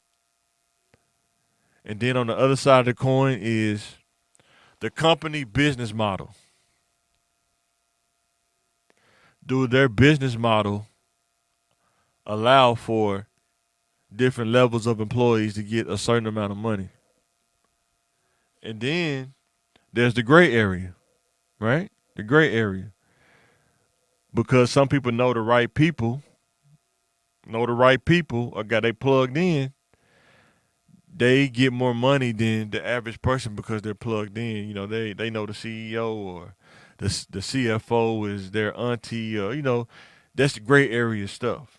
And then on the other side of the coin is the company business model. Do their business model allow for different levels of employees to get a certain amount of money? And then there's the gray area, right? The gray area. Because some people know the right people know the right people or got they plugged in, they get more money than the average person because they're plugged in. You know, they know the CEO or the CFO is their auntie, or that's the gray area stuff.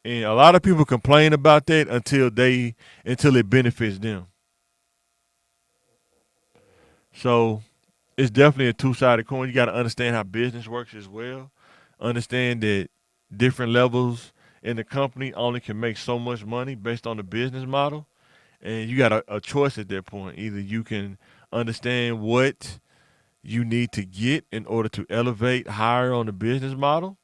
And a lot of people complain about that until it benefits them. So it's definitely a two-sided coin. You got to understand how business works as well. Understand that different levels in the company only can make so much money based on the business model, and you got a choice at that point. Either you can understand what you need to get in order to elevate higher on the business model,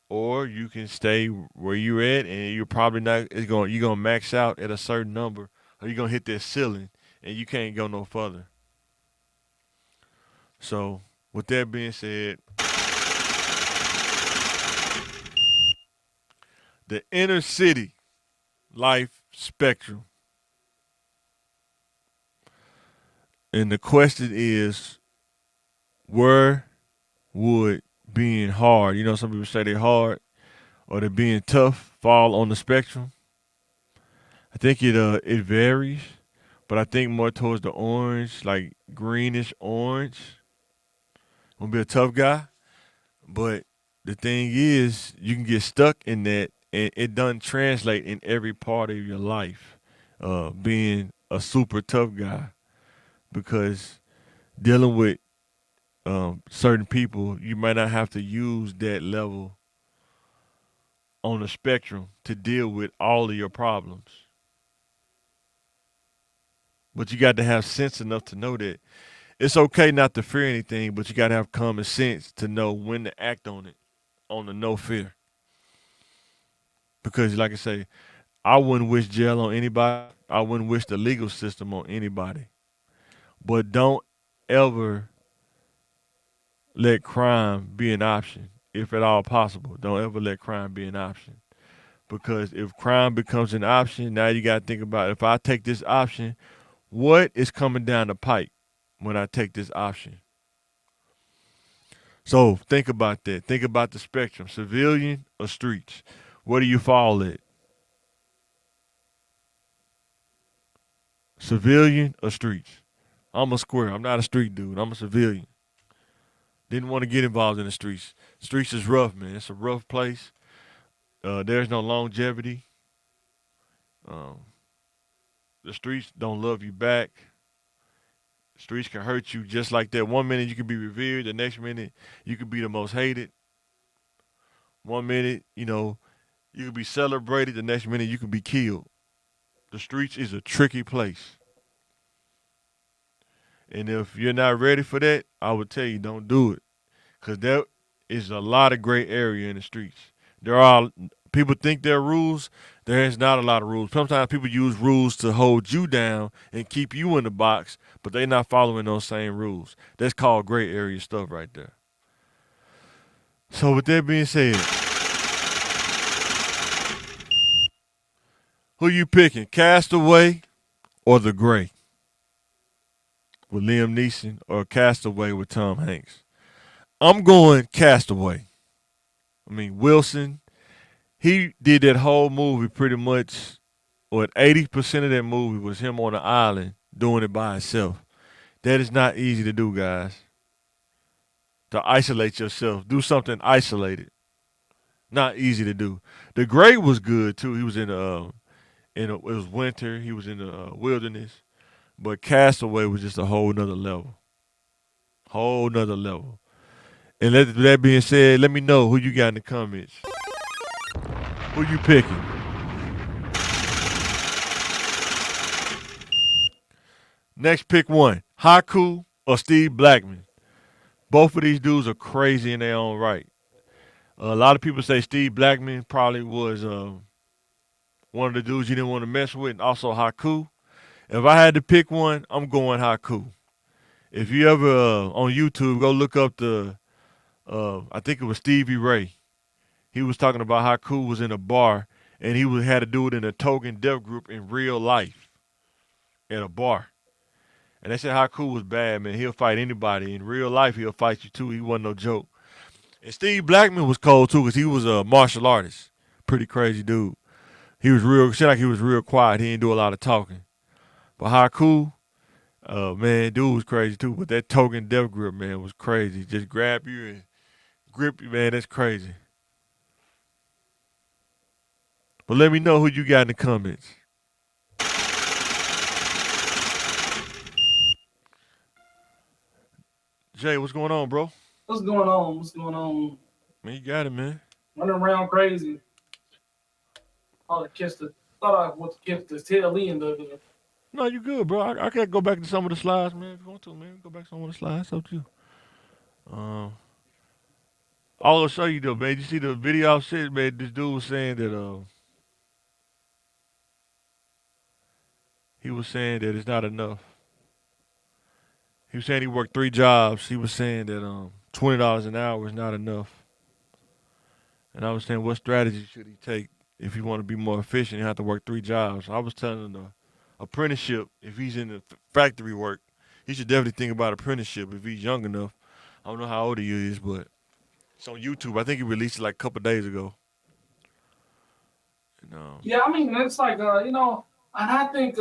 or you can stay where you're at, and you're probably not. You're gonna max out at a certain number, or you're gonna hit that ceiling, and you can't go no further. So, with that being said, the inner city life spectrum, and the question is, where would being hard, some people say they're hard, or they're being tough, fall on the spectrum? I think it varies, but I think more towards the orange, like greenish orange. Gonna be a tough guy, but the thing is, you can get stuck in that, and it doesn't translate in every part of your life. Being a super tough guy, because dealing with certain people, you might not have to use that level on the spectrum to deal with all of your problems. But you got to have sense enough to know that it's okay not to fear anything, but you got to have common sense to know when to act on it, on the no fear. Because, like I say, I wouldn't wish jail on anybody. I wouldn't wish the legal system on anybody. But don't ever let crime be an option, if at all possible. Don't ever let crime be an option. Because if crime becomes an option, now you got to think about, if I take this option, what is coming down the pipe when I take this option? So think about that. Think about the spectrum: civilian or streets. Where do you fall at? Civilian or streets? I'm a square. I'm not a street dude. I'm a civilian. Didn't want to get involved in the streets. Streets is rough, man. It's a rough place. There's no longevity. Um, the streets don't love you back. Streets can hurt you just like that. One minute you can be revered, the next minute you could be the most hated. One minute, you could be celebrated, the next minute you could be killed. The streets is a tricky place. And if you're not ready for that, I would tell you don't do it. Because there is a lot of gray area in the streets. There are people think there are rules. There is not a lot of rules. Sometimes people use rules to hold you down and keep you in the box, but they're not following those same rules. That's called gray area stuff right there. So with that being said, who you picking? Castaway or The Gray with Liam Neeson, or Castaway with Tom Hanks? I'm going Castaway. I mean, Wilson, he did that whole movie pretty much, what, 80% of that movie was him on the island doing it by himself. That is not easy to do, guys. To isolate yourself. Do something isolated. Not easy to do. The Gray was good too. He was it was winter. He was in the wilderness. But Castaway was just a whole nother level. Whole nother level. And that being said, let me know who you got in the comments. Who you picking? Next, pick one. Haku or Steve Blackman. Both of these dudes are crazy in their own right. A lot of people say Steve Blackman probably was one of the dudes you didn't want to mess with, and also Haku. If I had to pick one, I'm going Haku. If you ever on YouTube, go look up I think it was Stevie Ray. He was talking about how Haku was in a bar, and had to do it in a token death group in real life at a bar. And they said Haku was bad, man. He'll fight anybody. In real life, he'll fight you too. He wasn't no joke. And Steve Blackman was cold too, because he was a martial artist. pretty crazy dude. He was real. Seemed like he was real quiet. He didn't do a lot of talking. But Haku, man, dude was crazy too. But that token death grip, man, was crazy. Just grab you and grip you, man. That's crazy. But let me know who you got in the comments. Jay, what's going on, bro? What's going on? What's going on? Man, you got it, man. Running around crazy. Thought I was to catch the tail end of it. No, you good, bro. I can go back to some of the slides, man. If you want to, man, go back to some of the slides. It's up to you. I'll show you though, man. You see the video I sent, man. This dude was saying that he was saying that it's not enough. He was saying he worked 3 jobs. He was saying that $20 an hour is not enough. And I was saying, what strategy should he take if he want to be more efficient? He have to work 3 jobs. I was telling him the apprenticeship. If he's in the factory work, he should definitely think about apprenticeship if he's young enough. I don't know how old he is, but it's on YouTube. I think he released it like a couple days ago. Yeah, I mean, it's like, and I think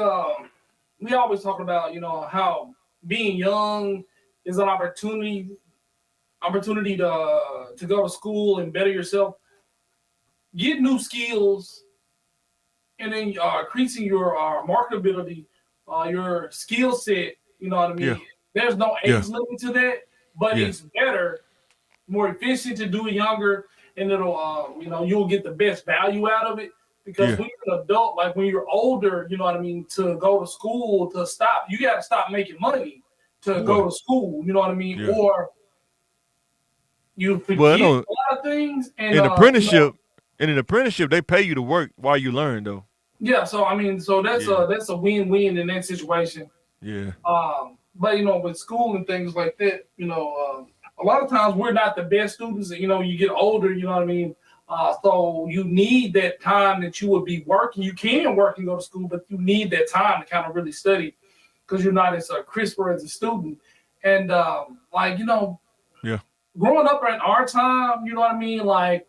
we always talk about, how being young is an opportunity to go to school and better yourself, get new skills, and then increasing your marketability, your skill set. You know what I mean? Yeah. There's no age limit to that, but it's better, more efficient to do it younger, and it'll, you'll get the best value out of it. Because when you're an adult, like when you're older, you know what I mean, to go to school, you got to stop making money to go to school. You know what I mean? Yeah. Or you forget a lot of things. And in apprenticeship, in an apprenticeship, they pay you to work while you learn, though. Yeah, so I mean, that's a win-win in that situation. Yeah. But with school and things like that, a lot of times we're not the best students. You get older, you know what I mean. So you need that time that you would be working. You can work and go to school, but you need that time to kind of really study because you're not as crisper as a student. And growing up in our time, you know what I mean, like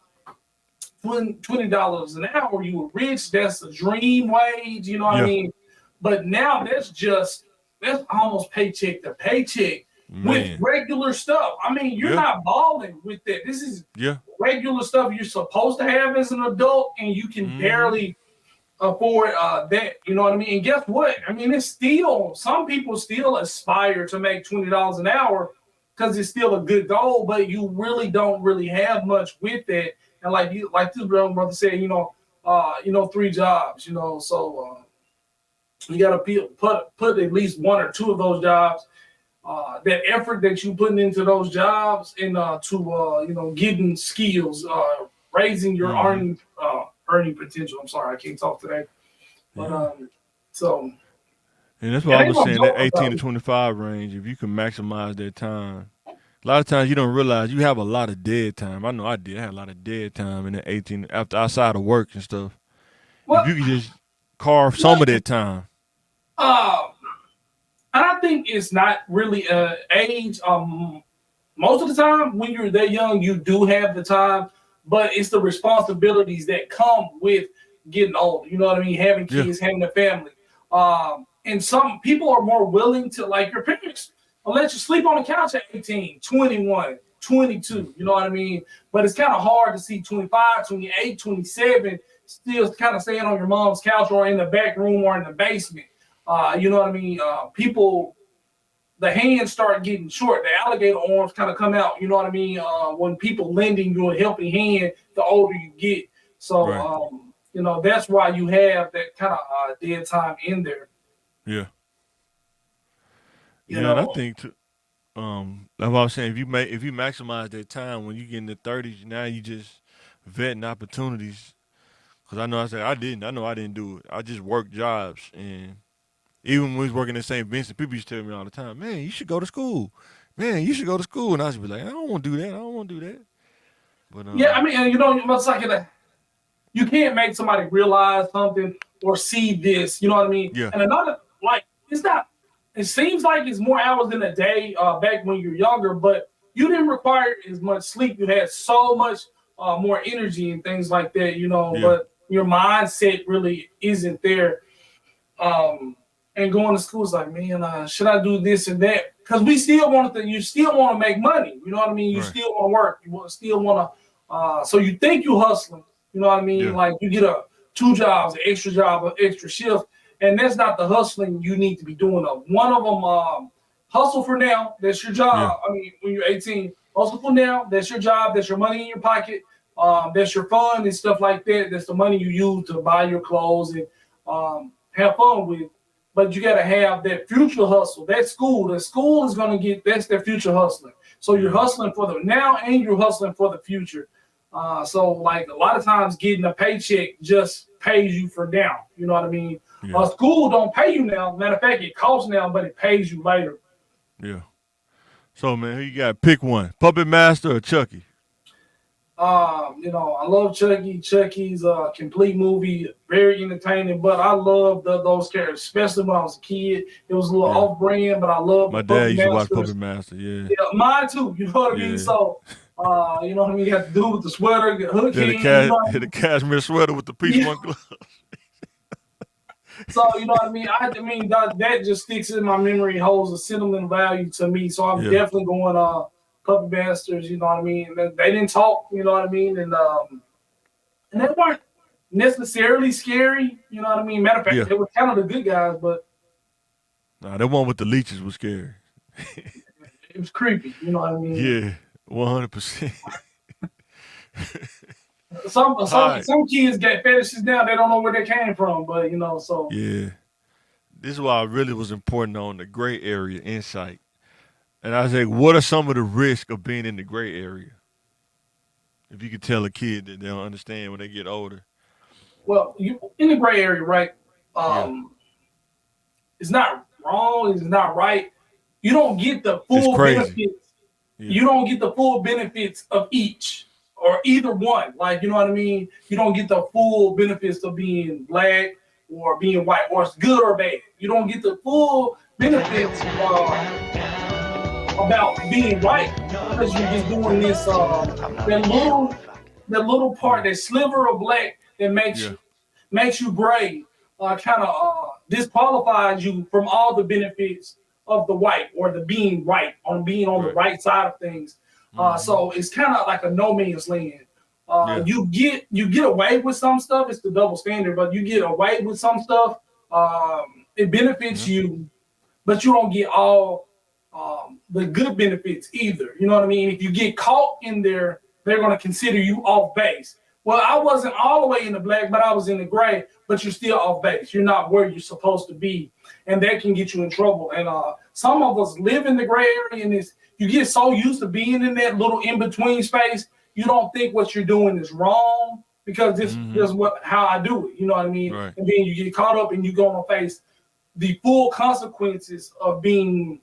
$20 an hour, you were rich. That's a dream wage, you know what I mean. But now that's almost paycheck to paycheck. Man. With regular stuff. I mean, you're not balling with that. This is regular stuff you're supposed to have as an adult, and you can barely afford that. You know what I mean? And guess what? I mean, it's still, some people still aspire to make $20 an hour because it's still a good goal, but you really don't have much with that. And like this brother said, 3 jobs, so you got to put at least 1 or 2 of those jobs. That effort that you putting into those jobs and to getting skills, raising your earning potential. I'm sorry, I can't talk today, but so. And that's what I was saying. That 18 to 25 range, if you can maximize that time. A lot of times you don't realize you have a lot of dead time. I know I did. I had a lot of dead time in the 18 after outside of work and stuff. Well, if you could just carve some of that time. I think it's not really age. Most of the time, when you're that young, you do have the time, but it's the responsibilities that come with getting older. You know what I mean? Having kids, having a family. And some people are more willing to, like your parents, will let you sleep on the couch at 18, 21, 22. You know what I mean? But it's kind of hard to see 25, 28, 27 still kind of staying on your mom's couch or in the back room or in the basement. You know what I mean? People, the hands start getting short. The alligator arms kind of come out. You know what I mean? When people lending you a helping hand, the older you get. So, that's why you have that kind of dead time in there. Yeah. And I think like what I was saying, if you maximize that time when you get in the 30s, now you just vetting opportunities. Because I know I didn't do it. I just worked jobs and. Even when we was working at St. Vincent, people used to tell me all the time, man, you should go to school. Man, you should go to school. And I should be like, I don't want to do that. I don't want to do that. But I mean, it's like you can't make somebody realize something or see this. You know what I mean? Yeah. And another, it seems like it's more hours in a day back when you're younger, but you didn't require as much sleep. You had so much more energy and things like that, but your mindset really isn't there. And going to school is like, man, should I do this and that? Because you still want to make money. You know what I mean? You still want to work. You still want to. So you think you hustling. You know what I mean? Yeah. Like you get 2 jobs, an extra job, an extra shift, and that's not the hustling you need to be doing. One of them, hustle for now. That's your job. I mean, when you're 18, hustle for now. That's your job. That's your money in your pocket. That's your fun and stuff like that. That's the money you use to buy your clothes and have fun with. But you got to have that future hustle. That school, the school is going to get, that's their future hustling. So you're hustling for the now and you're hustling for the future. So like a lot of times getting a paycheck just pays you for now. You know what I mean? School don't pay you now. Matter of fact, it costs now, but it pays you later. Yeah. So man, who you got? Pick one. Puppet Master or Chucky? I love Chucky. Chucky's a complete movie, very entertaining. But I love those characters, especially when I was a kid. It was a little off-brand, but I love my dad used to watch Puppet Master. Yeah, mine too. You know what I mean? So, you know what I mean? You have to do with the sweater, the hood the cashmere sweater with the piece one glove. So you know what I mean? That just sticks in my memory, holds a sentimental value to me. So I'm definitely going Puppet Masters, you know what I mean? They didn't talk, you know what I mean? And they weren't necessarily scary, you know what I mean? Matter of fact, they were kind of the good guys, but nah, that one with the leeches was scary. It was creepy, you know what I mean? Yeah, 100%. Some kids get fetishes now, they don't know where they came from, but so yeah. This is why I really was important on the gray area insight. And I say, what are some of the risks of being in the gray area? If you could tell a kid that they don't understand when they get older. Well, you in the gray area, right? It's not wrong, it's not right. You don't get the full benefits. Yeah. You don't get the full benefits of each or either one. Like, you know what I mean? You don't get the full benefits of being black or being white, or it's good or bad. You don't get the full benefits about being white because you're just doing this that little part, that sliver of black that makes you gray, kind of disqualifies you from all the benefits of the white or the being right, on being on the right side of things. So it's kind of like a no man's land. You get away with some stuff. It's the double standard, but you get away with some stuff. It benefits you, but you don't get all the good benefits either. You know what I mean? If you get caught in there, they're going to consider you off base. Well, I wasn't all the way in the black, but I was in the gray, but you're still off base. You're not where you're supposed to be. And that can get you in trouble. And some of us live in the gray area, and you get so used to being in that little in-between space, you don't think what you're doing is wrong because this is how I do it. You know what I mean? Right. And then you get caught up and you're going to face the full consequences of being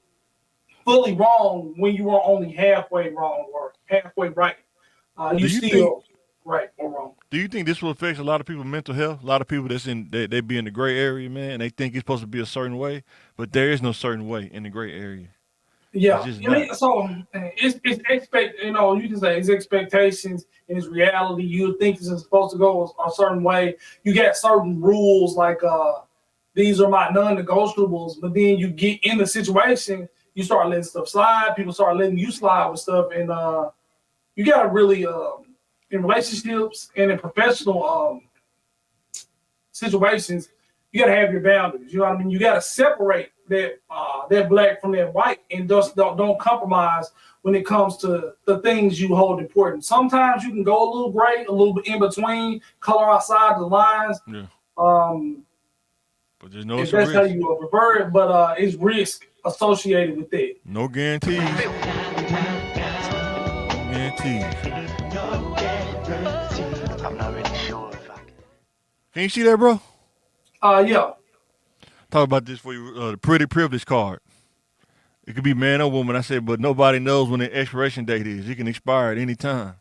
fully wrong when you are only halfway wrong or halfway right. You still right or wrong. Do you think this will affect a lot of people's mental health? A lot of people they be in the gray area, man, and they think it's supposed to be a certain way, but there is no certain way in the gray area. Yeah, so it's you can say it's expectations and it's reality. You think it's supposed to go a certain way. You got certain rules like these are my non-negotiables, but then you get in the situation, you start letting stuff slide. People start letting you slide with stuff, and you got to really in relationships and in professional situations, you got to have your boundaries. You know what I mean? You got to separate that black from that white, and just don't compromise when it comes to the things you hold important. Sometimes you can go a little gray, a little bit in between, color outside the lines. Yeah. But there's no risk. That's how you revert it, but it's risk associated with that. No guarantees. I'm not really sure if I can. Can you see that, bro? Yeah. Talk about this for you. The pretty privilege card. It could be man or woman. I said, but nobody knows when the expiration date is. It can expire at any time.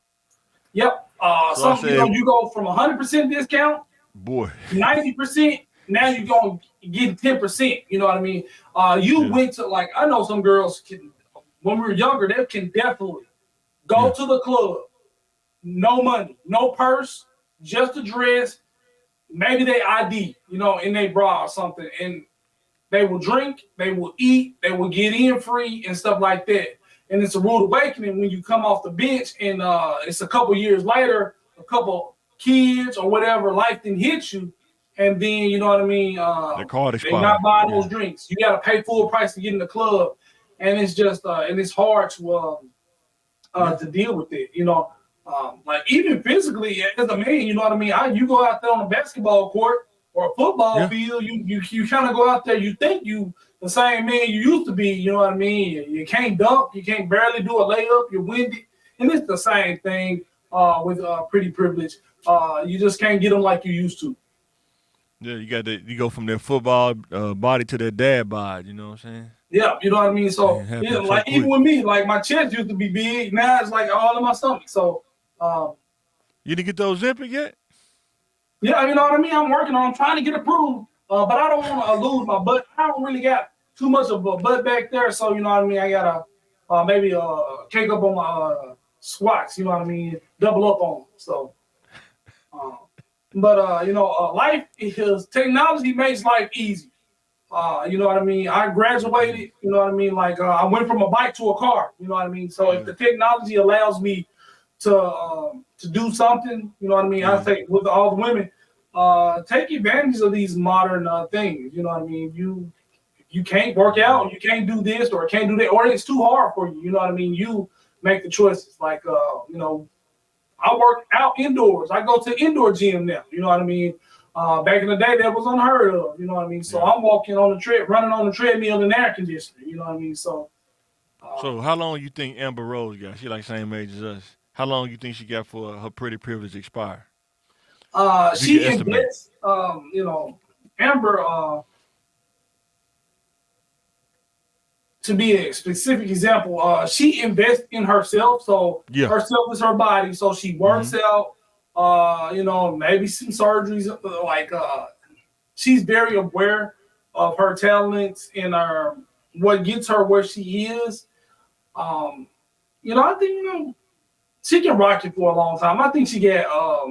Yep. You go from 100% discount, boy, 90%. Now you're going to get 10%. You know what I mean? Went to, like, I know some girls when we were younger, they can definitely go to the club, no money, no purse, just a dress, maybe they ID, in their bra or something. And they will drink, they will eat, they will get in free and stuff like that. And it's a rude awakening when you come off the bench and it's a couple years later, a couple kids or whatever, life didn't hit you. And then, you know what I mean? The card they expired. not buying those drinks. You got to pay full price to get in the club. And it's just, and it's hard to deal with it, like even physically as a man, you know what I mean? You go out there on a basketball court or a football field, you kind of go out there, you think you the same man you used to be, you know what I mean? You can't dunk, you can't barely do a layup, you're winded. And it's the same thing with pretty privilege. You just can't get them like you used to. Yeah, you go from their football body to their dad bod, you know what I'm saying? Yeah, you know what I mean? So, like even with me, like my chest used to be big, now it's like all in my stomach. So, you didn't get those Ozempic yet? Yeah, you know what I mean? I'm working on trying to get approved, but I don't want to lose my butt. I don't really got too much of a butt back there, so you know what I mean? I got to maybe cake up on my squats, you know what I mean? Double up on them. So, life is technology makes life easy. You know what I mean? I graduated, you know what I mean? Like I went from a bike to a car, you know what I mean? So if the technology allows me to do something, you know what I mean? I think with all the women, take advantage of these modern things. You know what I mean? You can't work out, you can't do this or can't do that, or it's too hard for you. You know what I mean? You make the choices. Like I work out indoors. I go to indoor gym now. You know what I mean? Back in the day, that was unheard of. You know what I mean? So I'm walking on the running on the treadmill in air conditioning. You know what I mean? So. So how long you think Amber Rose got? She like same age as us. How long you think she got for her pretty privilege expire? She invests, Amber, to be a specific example, she invests in herself. So herself is her body. So she works out, maybe some surgeries. She's very aware of her talents and what gets her where she is. I think, she can rock it for a long time. I think she got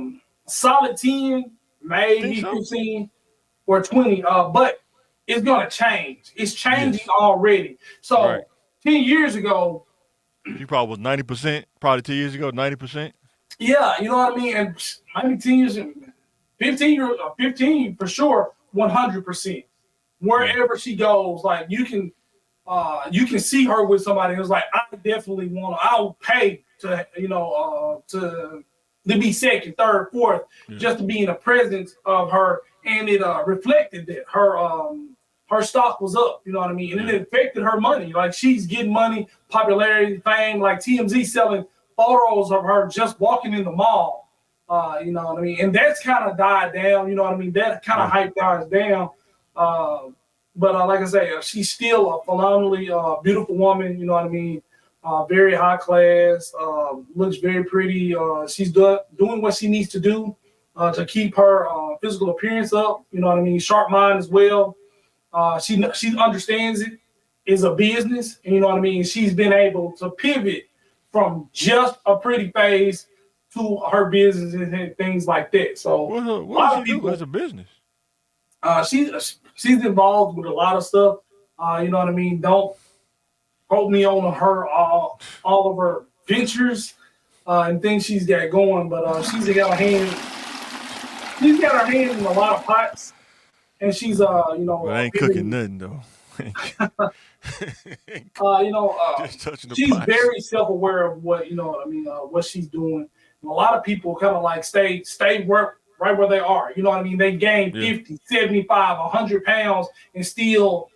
solid 10, maybe 15 or 20. But it's gonna change. It's changing already. So 10 years ago, she probably was 90%. Probably 2 years ago, 90%. Yeah, you know what I mean. And maybe 10 years, 15 for sure, 100%. Wherever she goes, like you can see her with somebody who's like, I definitely I'll pay to be second, third, fourth, just to be in the presence of her. And it reflected that her stock was up, you know what I mean? And it affected her money. Like she's getting money, popularity, fame, like TMZ selling photos of her just walking in the mall. You know what I mean? And that's kind of died down, you know what I mean? That kind of hype dies down. But like I say, she's still a phenomenally beautiful woman, you know what I mean? Very high class, looks very pretty. She's doing what she needs to do to keep her physical appearance up, you know what I mean? Sharp mind as well. She understands it is a business, and you know what I mean? She's been able to pivot from just a pretty face to her business and things like that. So what does she do as a business? She's involved with a lot of stuff. You know what I mean? Don't quote me on her all of her ventures and things she's got going, but she's got her hand in a lot of pots, and she's But ain't cooking nothing though. Just touching the she's pots. very self-aware of what what she's doing. And a lot of people kind of like stay right where they are. You know what I mean? They gain 50, 75, 100 pounds and still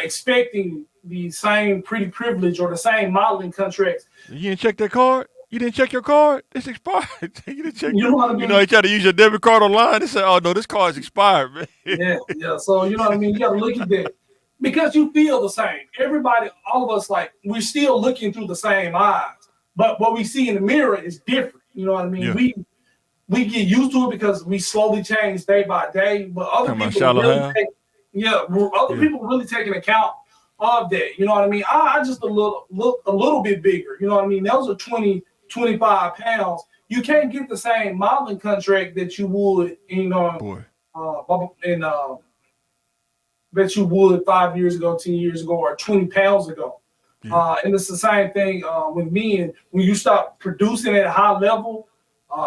expecting the same pretty privilege or the same modeling contracts. You didn't check that card? You didn't check your card? It's expired. You didn't check You know what I mean? You try to use your debit card online. They say, oh, no, this card's expired, man. Yeah. So, you know what I mean? You got to look at that. Because you feel the same. Everybody, all of us, like, we're still looking through the same eyes. But what we see in the mirror is different. You know what I mean? Yeah. We get used to it because we slowly change day by day. But other people people really taking account of that. You know what I mean? I just look a little bit bigger. You know what I mean? Those are 20, 25 pounds. you can't get the same modeling contract that you would that you would 5 years ago, 10 years ago, or 20 pounds ago. Yeah. And it's the same thing with men. When you stop producing at a high level,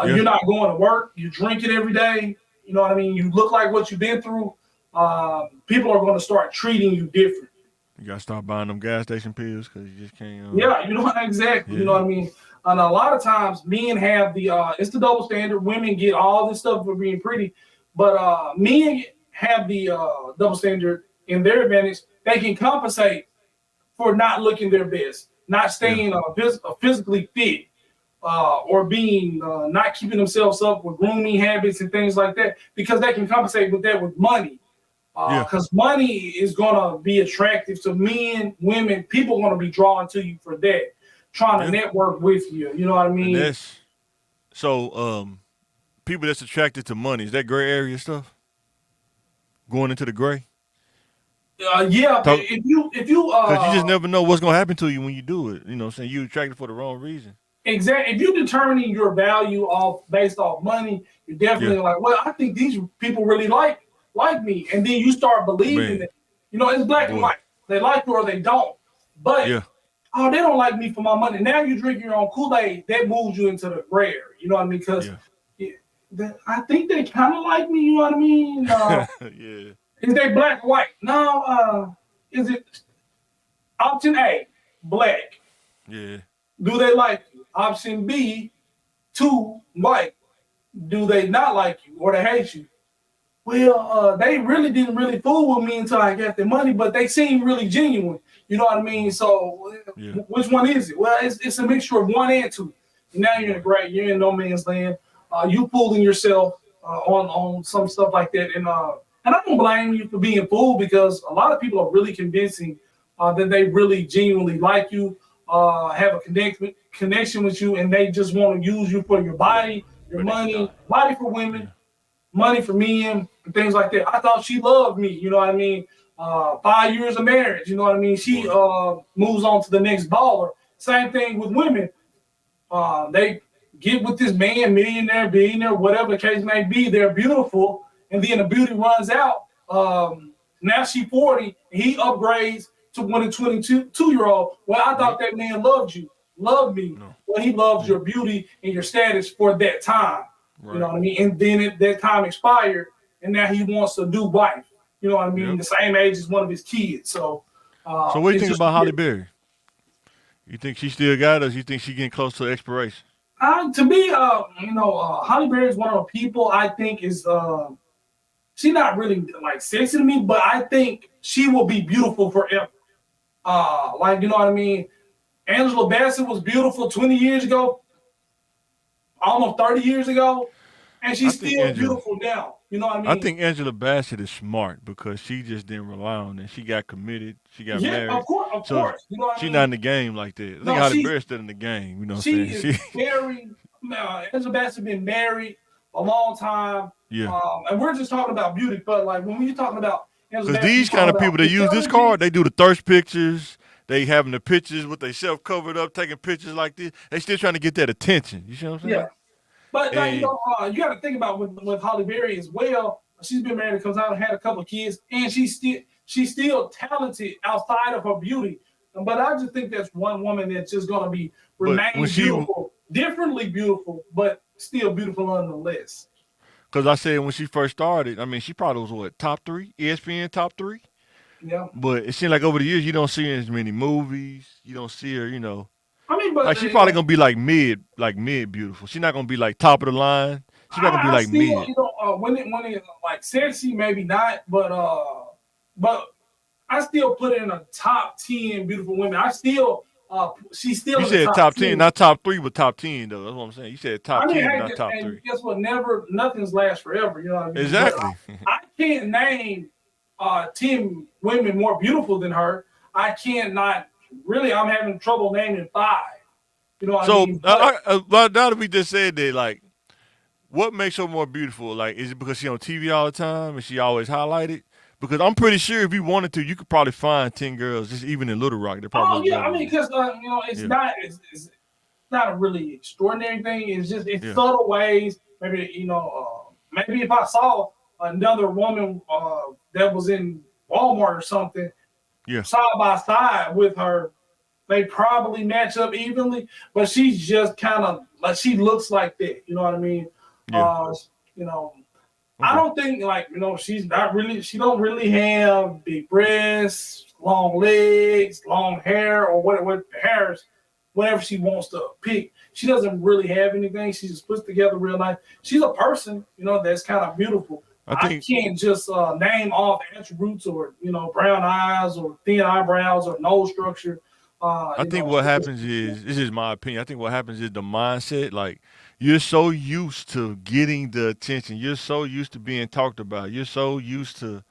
you're not going to work, you're drinking every day. You know what I mean? You look like what you've been through. People are going to start treating you different. You got to start buying them gas station pills because you just can't. Yeah, you know exactly. Yeah. You know what I mean? And a lot of times men have it's the double standard. Women get all this stuff for being pretty, but men have the double standard in their advantage. They can compensate for not looking their best, not staying physically fit, or being not keeping themselves up with grooming habits and things like that, because they can compensate with that with money. Because money is gonna be attractive to men, women. People are gonna be drawn to you for that, trying to network with you. You know what I mean? So people that's attracted to money, is that gray area stuff? Going into the gray? If you because you just never know what's gonna happen to you when you do it. You know what I'm saying? You attracted for the wrong reason. Exactly. If you're determining your value based off money, you're definitely like, well, I think these people really like me, and then you start believing it. You know, it's black and white. They like you or they don't. But they don't like me for my money. Now you drink your own Kool-Aid, that moves you into the gray area. You know what I mean? Because I think they kind of like me. You know what I mean? Is they black or white? No. Is it option A, black? Yeah. Do they like you? Option B, 2, white. Do they not like you or they hate you? Well, they really didn't really fool with me until I got the money, but they seem really genuine. You know what I mean? So which one is it? Well, it's a mixture of 1 and 2. Now you're in a gray, you're in no man's land. You fooling yourself on some stuff like that. And I don't blame you for being fooled, because a lot of people are really convincing that they really genuinely like you, have a connection with you, and they just want to use you for your body, your money, body for women, money for men, and things like that. I thought she loved me, you know what I mean? 5 years of marriage, you know what I mean? She moves on to the next baller. Same thing with women. They get with this man, millionaire, billionaire, whatever the case may be. They're beautiful, and then the beauty runs out. Now she's 40, and he upgrades to one 22-year-old. Well, I thought that man loved me. No. Well, he loves your beauty and your status for that time. Right. You know what I mean? And then that time expired, and now he wants a new wife. You know what I mean? The same age as one of his kids. So what do you think about Halle Berry? You think she still got us? You think she getting close to expiration? To me, Halle Berry is one of the people I think is she's not really like sexy to me, but I think she will be beautiful forever. Like, you know what I mean? Angela Bassett was beautiful 20 years ago, almost 30 years ago, and she's still beautiful now. You know what I mean? I think Angela Bassett is smart because she just didn't rely on it. She got committed. She got married. Of course. You know what she's not in the game like that. I think Halle Berry's still in the game. You know what I'm saying? She is married. Angela Bassett been married a long time. Yeah. And we're just talking about beauty, but like when you're talking about because these kind of people that use this card, they do the thirst pictures. They having the pictures with themselves covered up, taking pictures like this. They still trying to get that attention. You see what I'm saying? Yeah. But you got to think about with Halle Berry as well. She's been married, comes out and had a couple of kids, and she's still talented outside of her beauty. But I just think that's one woman that's just going to remain beautiful, differently beautiful, but still beautiful nonetheless. Because I said when she first started, I mean, she probably was top 3, ESPN top 3. Yeah. But it seemed like over the years, you don't see her in as many movies. You don't see her, I mean, but like she's probably gonna be like mid beautiful. She's not gonna be like top of the line. She's not gonna be like mid. When it like sexy, maybe not, but I still put her in a top 10 beautiful women. She's still. You said top 10, not top 3, but top 10 though. That's what I'm saying. You said top 10, not top 3. Guess what? Nothing's lasts forever. You know what I mean? Exactly. I can't name 10 women more beautiful than her. I can't not. Really, I'm having trouble naming 5. You know what I mean? Now that we just said that, like, what makes her more beautiful? Like, is it because she's on TV all the time and she always highlighted? Because I'm pretty sure if you wanted to, you could probably find 10 girls, just even in Little Rock. I mean, because it's not. not a really extraordinary thing. It's just it's Yeah. subtle ways. Maybe maybe if I saw another woman that was in Walmart or something Yeah. side by side with her, they probably match up evenly. But she's just kind of like she looks like that. You know what I mean? Yeah. You know, I Okay. don't think like she's not really she don't really have big breasts, long legs, long hair, or what hairs, whatever she wants to pick. She doesn't really have anything. She just puts together real nice. She's a person, that's kind of beautiful. I I think can't just name off attributes or brown eyes or thin eyebrows or nose structure. I think what happens is this is my opinion. I think what happens is the mindset. Like you're so used to getting the attention. You're so used to being talked about. You're so used to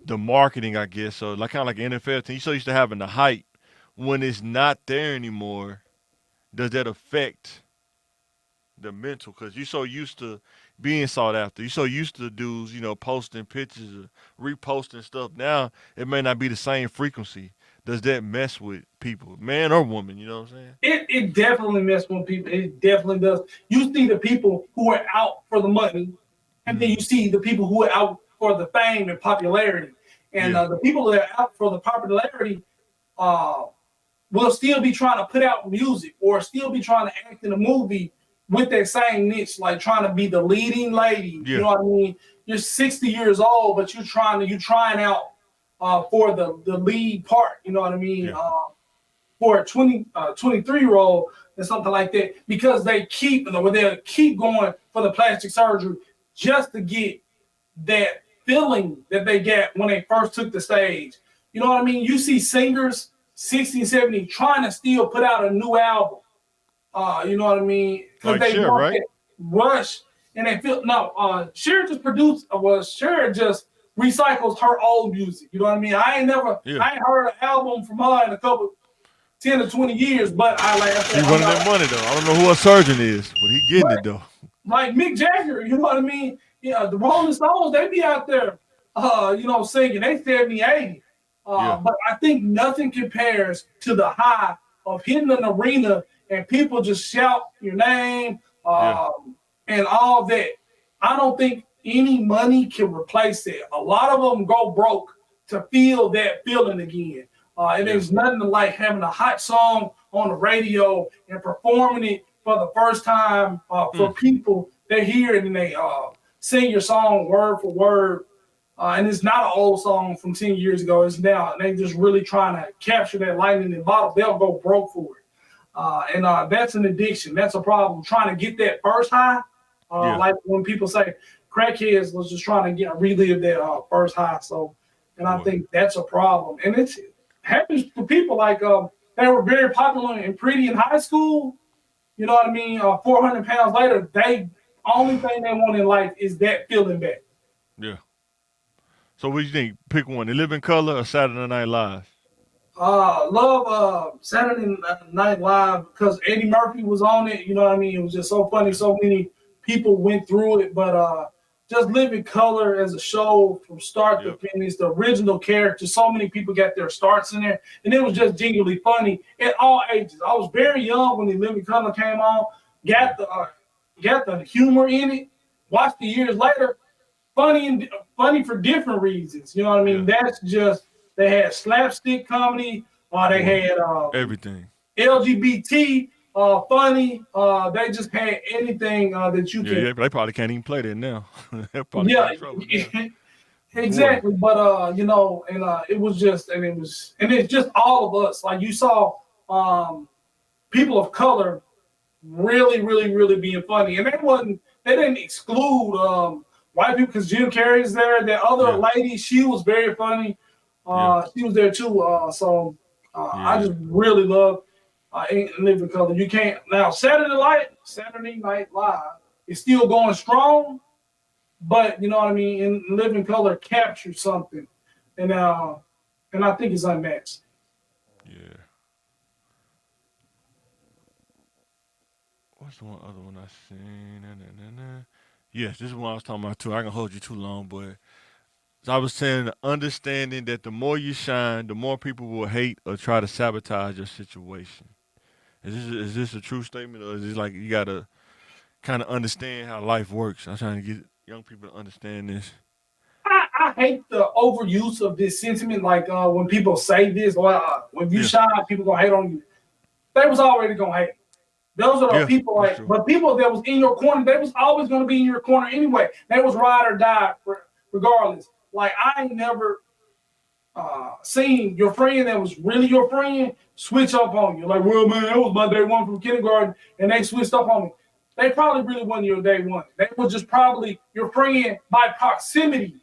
the marketing, I guess. So like kind of like NFL team. You're so used to having the hype. When it's not there anymore, does that affect the mental? Because you're so used to being sought after. You're so used to dudes, posting pictures or reposting stuff. Now it may not be the same frequency. Does that mess with people, man or woman? You know what I'm saying? it definitely messes with people. It definitely does. You see the people who are out for the money, and then you see the people who are out for the fame and popularity. And Yeah. the people that are out for the popularity uh, will still be trying to put out music or still be trying to act in a movie with that same niche, like trying to be the leading lady. You Yeah. know what I mean? You're 60 years old, but you're trying out for the lead part. You know what I mean? Yeah. For a 23-year-old and something like that, because they'll keep going for the plastic surgery just to get that feeling that they get when they first took the stage. You know what I mean? You see singers 60 and 70 trying to still put out a new album. You know what I mean? Because Like they Cher, want right? that rush and they feel Cher just produced Cher just recycles her old music. You know what I mean? Yeah. I ain't heard an album from her in a couple 10 to 20 years, but I He said, I'm running not that money though. I don't know who a surgeon is, but he getting right. it though. Like Mick Jagger, you know what I mean? Yeah, the Rolling Stones, they be out there, singing. They 70, 80. Yeah. But I think nothing compares to the high of hitting an arena and people just shout your name Yeah. and all that. I don't think any money can replace it. A lot of them go broke to feel that feeling again. And Yeah. there's nothing like having a hot song on the radio and performing it for the first time for people. They hear it and they sing your song word for word. And it's not an old song from 10 years ago. It's now, and they just really trying to capture that lightning in the bottle. They'll go broke for it. And that's an addiction. That's a problem. Trying to get that first high, Yeah. like when people say crackheads was just trying to relive that first high. So, and I Boy. think that's a problem. And it happens to people like they were very popular and pretty in high school. You know what I mean? 400 pounds later, they only thing they want in life is that feeling back. Yeah. So what do you think? Pick one. The Living Color or Saturday Night Live? Love Saturday Night Live because Eddie Murphy was on it. You know what I mean? It was just so funny. So many people went through it, but just Living Color as a show from start to Yep. finish, the original character. So many people got their starts in there, and it was just genuinely funny at all ages. I was very young when the Living Color came on. Got the humor in it. Watched the years later. Funny for different reasons. You know what I mean? Yeah. That's just they had slapstick comedy, or they Boy. had Everything. LGBT funny. They just had anything that you Yeah, can. yeah, but they probably can't even play that now. They'll probably get Yeah, in trouble now. exactly. But it was just, and it's just all of us. Like you saw, people of color really, really, really being funny, and they didn't exclude white people because Jim Carrey's there. The other Yeah. lady, she was very funny. Yeah. She was there too. I Yeah. just really love Ain't Living Color. You can't now Saturday Night Live is still going strong, but you know what I mean. In Living Color captured something, and I think it's unmatched. Yeah. What's the one other one I seen? Yes, this is one I was talking about too. I can hold you too long, but so I was saying understanding that the more you shine, the more people will hate or try to sabotage your situation. Is this a true statement, or is this like you gotta kind of understand how life works? I'm trying to get young people to understand this. I hate the overuse of this sentiment. Like when people say this, or when you Yeah, shine, people gonna hate on you. They was already gonna hate. Those are the yeah, people that's like, true. but people that was in your corner, they was always gonna be in your corner anyway. They was ride or die regardless. Like I ain't never seen your friend that was really your friend switch up on you. Like, well, man, that was my day one from kindergarten, and they switched up on me. They probably really wasn't your day one. They was just probably your friend by proximity,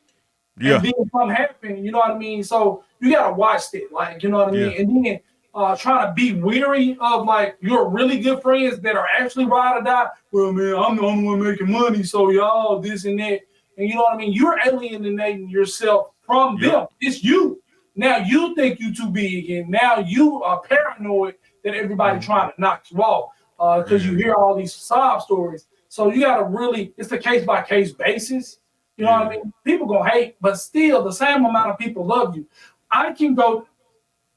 and Yeah, then something happened. You know what I mean? So you gotta watch that, like, you know what I yeah, mean. And then trying to be weary of like your really good friends that are actually ride or die. Well, man, I'm the only one making money, so y'all this and that. And you know what I mean? You're alienating yourself from yep, them. It's you. Now you think you too big, and now you are paranoid that everybody hmm, trying to knock you off because you yeah, hear all these sob stories. So you got to really, it's a case by case basis. You know what I yeah, mean? People gonna hate, but still the same amount of people love you. I can go,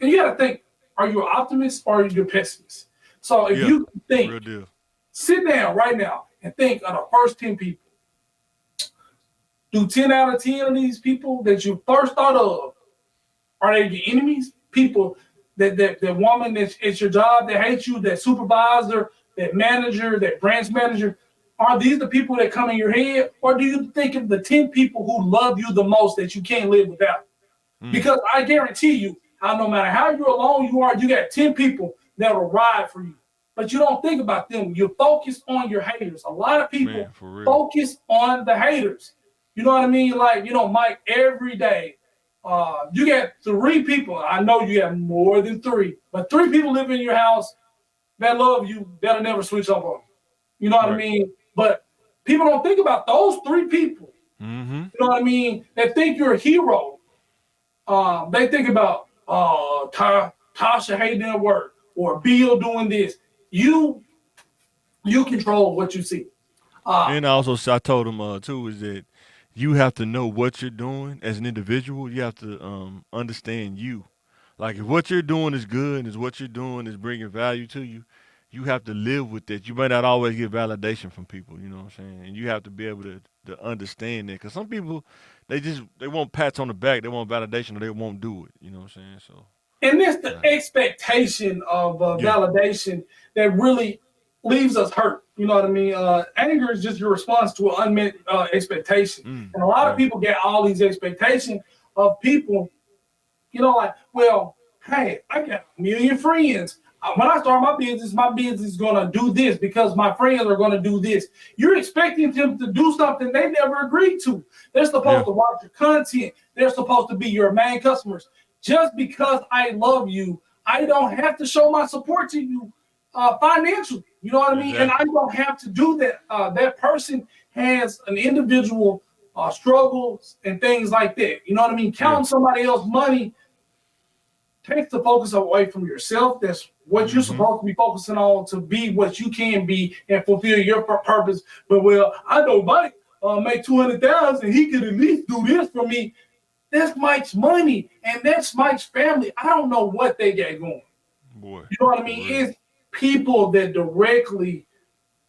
and you got to think: are you an optimist or are you a pessimist? So if yeah. you think, Real deal. sit down right now and think of the first 10 people. Do 10 out of 10 of these people that you first thought of, are they your enemies? People that woman that's at your job that hates you, that supervisor, that manager, that branch manager, are these the people that come in your head? Or do you think of the 10 people who love you the most that you can't live without? Mm, Because I guarantee you, how no matter how you're alone you are, you got 10 people that will ride for you. But you don't think about them. You focus on your haters. A lot of man, people for real. focus on the haters. You know what I mean? Like, Mike, every day, you got 3 people. I know you have more than 3, but 3 people live in your house that love you that'll never switch up on you. You know what I Right. mean? But people don't think about those 3 people. Mm-hmm. You know what I mean? That think you're a hero. They think about Tasha hating at work or Bill doing this. You you control what you see. Uh, And also, I told him too is that you have to know what you're doing as an individual. You have to understand you. Like if what you're doing is good, and is what you're doing is bringing value to you, you have to live with that. You may not always get validation from people. You know what I'm saying? And you have to be able to understand that. Because some people, they want pats on the back, they want validation, or they won't do it. You know what I'm saying? So and it's the like, expectation of yeah, validation that really leaves us hurt. You know what I mean? Anger is just your response to an unmet expectation. And a lot of yeah, people get all these expectations of people. Like, well, hey, I got a million friends. When I start my business is going to do this because my friends are going to do this. You're expecting them to do something they never agreed to. They're supposed yeah, to watch your content. They're supposed to be your main customers. Just because I love you, I don't have to show my support to you financially. You know what I mean? And I exactly. don't have to do that. That person has an individual struggles and things like that. You know what I mean? Yeah. Counting somebody else's money takes the focus away from yourself. That's what you're Mm-hmm. supposed to be focusing on to be what you can be and fulfill your purpose. But well, I know Mike make 200,000. He could at least do this for me. That's Mike's money and that's Mike's family. I don't know what they got going. Boy, You know what I for mean? real. It's people that directly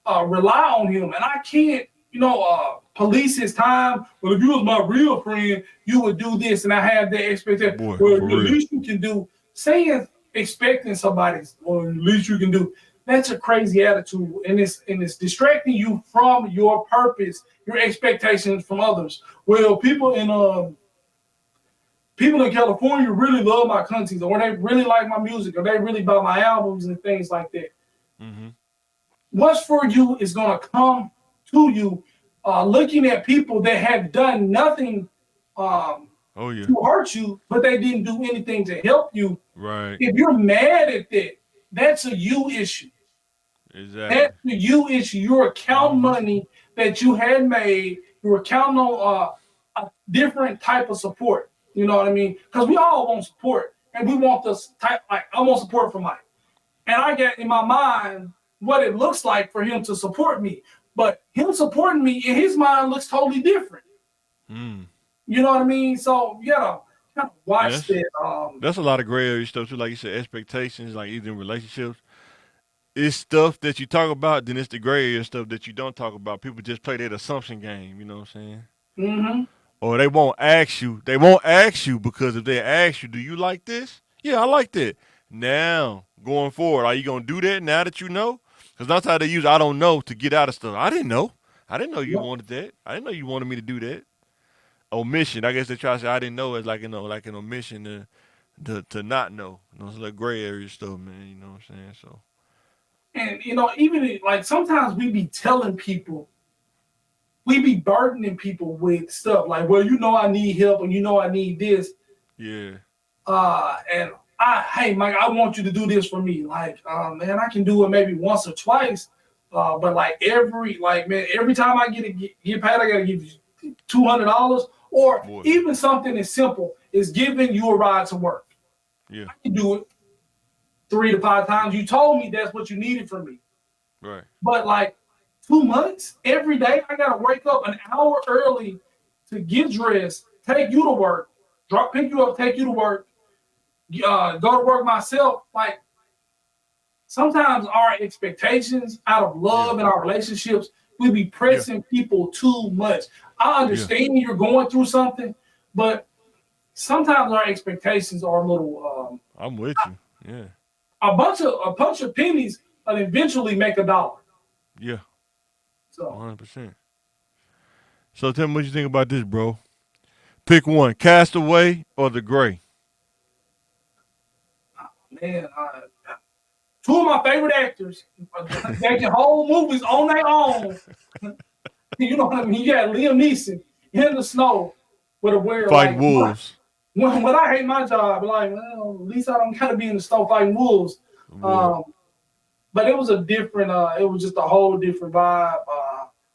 rely on him, and I can't, police his time. Well, if you was my real friend, you would do this, and I have that expectation. Boy, Well, for the real. least you can do, saying expecting somebody's, well, the least you can do. That's a crazy attitude, and it's distracting you from your purpose, your expectations from others. Well, people in California really love my content, or they really like my music, or they really buy my albums and things like that. Mm-hmm. What's for you is going to come to you looking at people that have done nothing um, Oh yeah. to hurt you, but they didn't do anything to help you. Right. If you're mad at that, that's a you issue. Exactly. That's the you issue. You're counting Mm-hmm. money that you had made. You're counting on a different type of support. You know what I mean? Because we all want support, and we want this type. Like I want support from Mike. And I get in my mind what it looks like for him to support me. But him supporting me in his mind looks totally different. Mm. You know what I mean? So you gotta kind of And watch that's that. that's a lot of gray area stuff too. Like you said, expectations, like either in relationships. it's stuff that you talk about, then it's the gray area stuff that you don't talk about. People just play that assumption game, you know what I'm saying? Mm-hmm. Or they won't ask you. They won't ask you because if they ask you, do you like this? Yeah, I like that. Now, going forward, are you gonna do that now that you know? Because that's how they use I don't know to get out of stuff. I didn't know. I didn't know you Yep. wanted that. I didn't know you wanted me to do that. Omission. I guess they try to say I didn't know as like like an omission to not know. You know, it's like gray area stuff, man. You know what I'm saying? So And even like sometimes we be telling people, we be burdening people with stuff like, well, I need help and I need this. yeah, And hey, Mike, I want you to do this for me. Like, man, I can do it maybe once or twice. But like every time I get paid, I gotta give you $200, or boy, even something as simple as giving you a ride to work. yeah, I can do it 3 to 5 times. You told me that's what you needed from me. right, But like 2 months, every day, I gotta wake up an hour early to get dressed, take you to work, pick you up, take you to work, go to work myself. Like sometimes our expectations out of love and our relationships, we be pressing people too much. I understand you're going through something, but sometimes our expectations are a little. I'm with you. Yeah, A bunch of pennies will eventually make a dollar. yeah, So 100%. So tell me what you think about this, bro. Pick one: Castaway or The Gray. man, two of my favorite actors, they can hold movies on their own. You know what I mean? You got Liam Neeson in the snow with a weird Fighting like. wolves. When I hate my job, like, well, at least I don't gotta be in the snow fighting wolves. Boy. But it was a different. It was just a whole different vibe,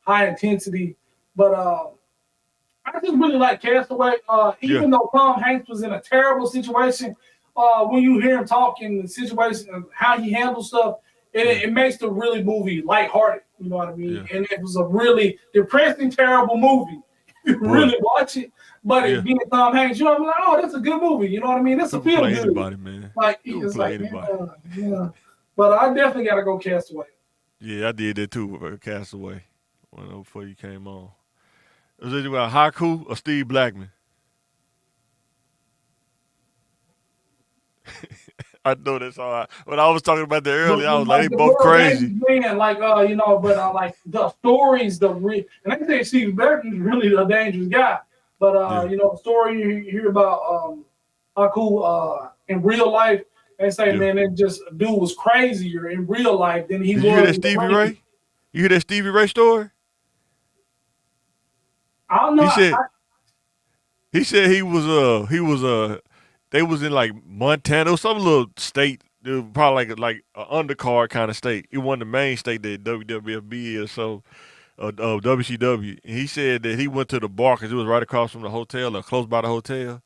high intensity. But I just really like Castaway. Even though Tom Hanks was in a terrible situation, when you hear him talk in the situation of how he handles stuff, it makes the really movie lighthearted. You know what I mean? And it was a really depressing, terrible movie. You really watch it, but it being Tom Hanks, you know what I mean? Like, oh, that's a good movie. You know what I mean? That's a feel good. Anybody, man. Like it's like, yeah. But I definitely gotta go Castaway. Yeah, I did that too with Castaway before you came on. Was it about Haku or Steve Blackman? I know that's all right. When I was talking about that earlier, I was like, they both crazy. Man, like but like the stories, and I say Steve Blackman's really a dangerous guy. But the story you hear about Haku in real life, they say, man, that just dude was crazier in real life than he was. Did you hear that Stevie Ray? You hear that Stevie Ray story? I don't know. He said he was they was in like Montana or some little state. It was probably like an undercard kind of state. It wasn't the main state that WWF is, so WCW. And he said that he went to the bar because it was right across from the hotel or close by the hotel.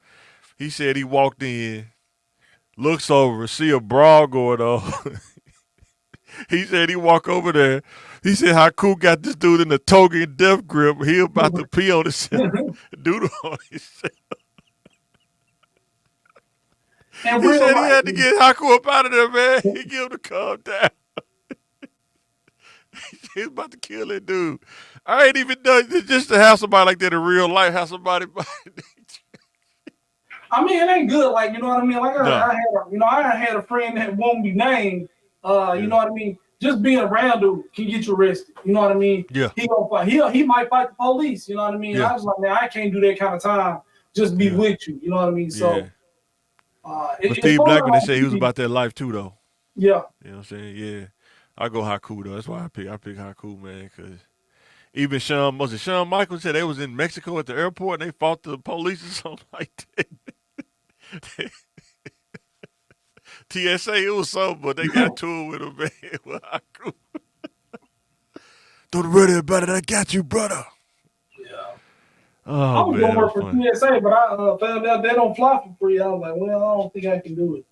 He said he walked in, looks over, see a brawl going on. He said he walked over there. He said how cool got this dude in the toga and death grip. He about to pee on himself, doodle on himself. He said he had to get Haku up out of there, man. He gave him to calm down. He was about to kill that dude. I ain't even done just to have somebody like that in real life. Have somebody. I mean, it ain't good. Like, you know what I mean? Like, I had a friend that won't be named. You know what I mean? Just being around dude can get you arrested. You know what I mean? Yeah. He gonna fight. He might fight the police. You know what I mean? Yeah. I was like, man, I can't do that kind of time. Just be with you. You know what I mean? So. But Steve Blackman, they say he was about that life too, though. Yeah. You know what I'm saying? Yeah. I go Haku though. That's why I pick Haku, man, because even Shawn Michaels said they was in Mexico at the airport and they fought the police or something like that. TSA, it was something, but they got to it with him, man. With Haku. Don't worry about it. I got you, brother. Yeah. Oh, I was man, going to work for TSA, but I found out they don't fly for free. I was like, well, I don't think I can do it.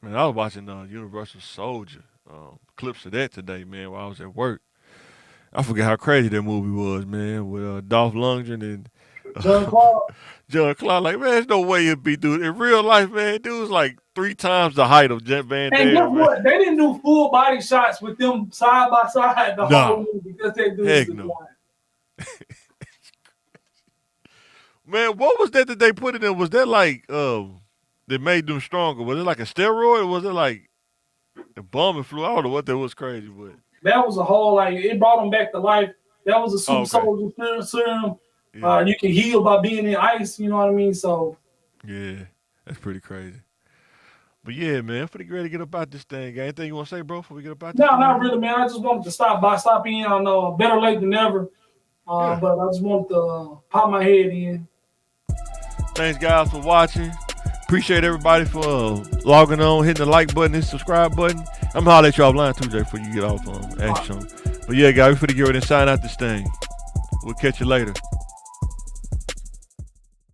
Man, I was watching Universal Soldier, clips of that today, man, while I was at work. I forget how crazy that movie was, man, with Dolph Lundgren and John Clark. John Clark, like, man, there's no way he'd be dude. In real life, man, dude's like 3 times the height of Jet Van And guess Dam, man. what? They didn't do full body shots with them side by side the whole movie because they do Heck no. Man, what was that they put in there? Was that like that made them stronger? Was it like a steroid or was it like a bomb and flu? I don't know what that was crazy, but that was a whole like it brought them back to life. That was a super soldier serum. Yeah. You can heal by being in ice, you know what I mean? So yeah, that's pretty crazy. But yeah, man, I'm pretty ready to get up out this thing. Got anything you want to say, bro, before we get up out this no, thing? not really, man. I just wanted to stop in. I know better late than never. But I just wanted to pop my head in. Thanks, guys, for watching. Appreciate everybody for logging on, hitting the like button and subscribe button. I'm going to holler at y'all offline too, Jay, before you get off action. But yeah, guys, we're finna get ready to sign out this thing. We'll catch you later.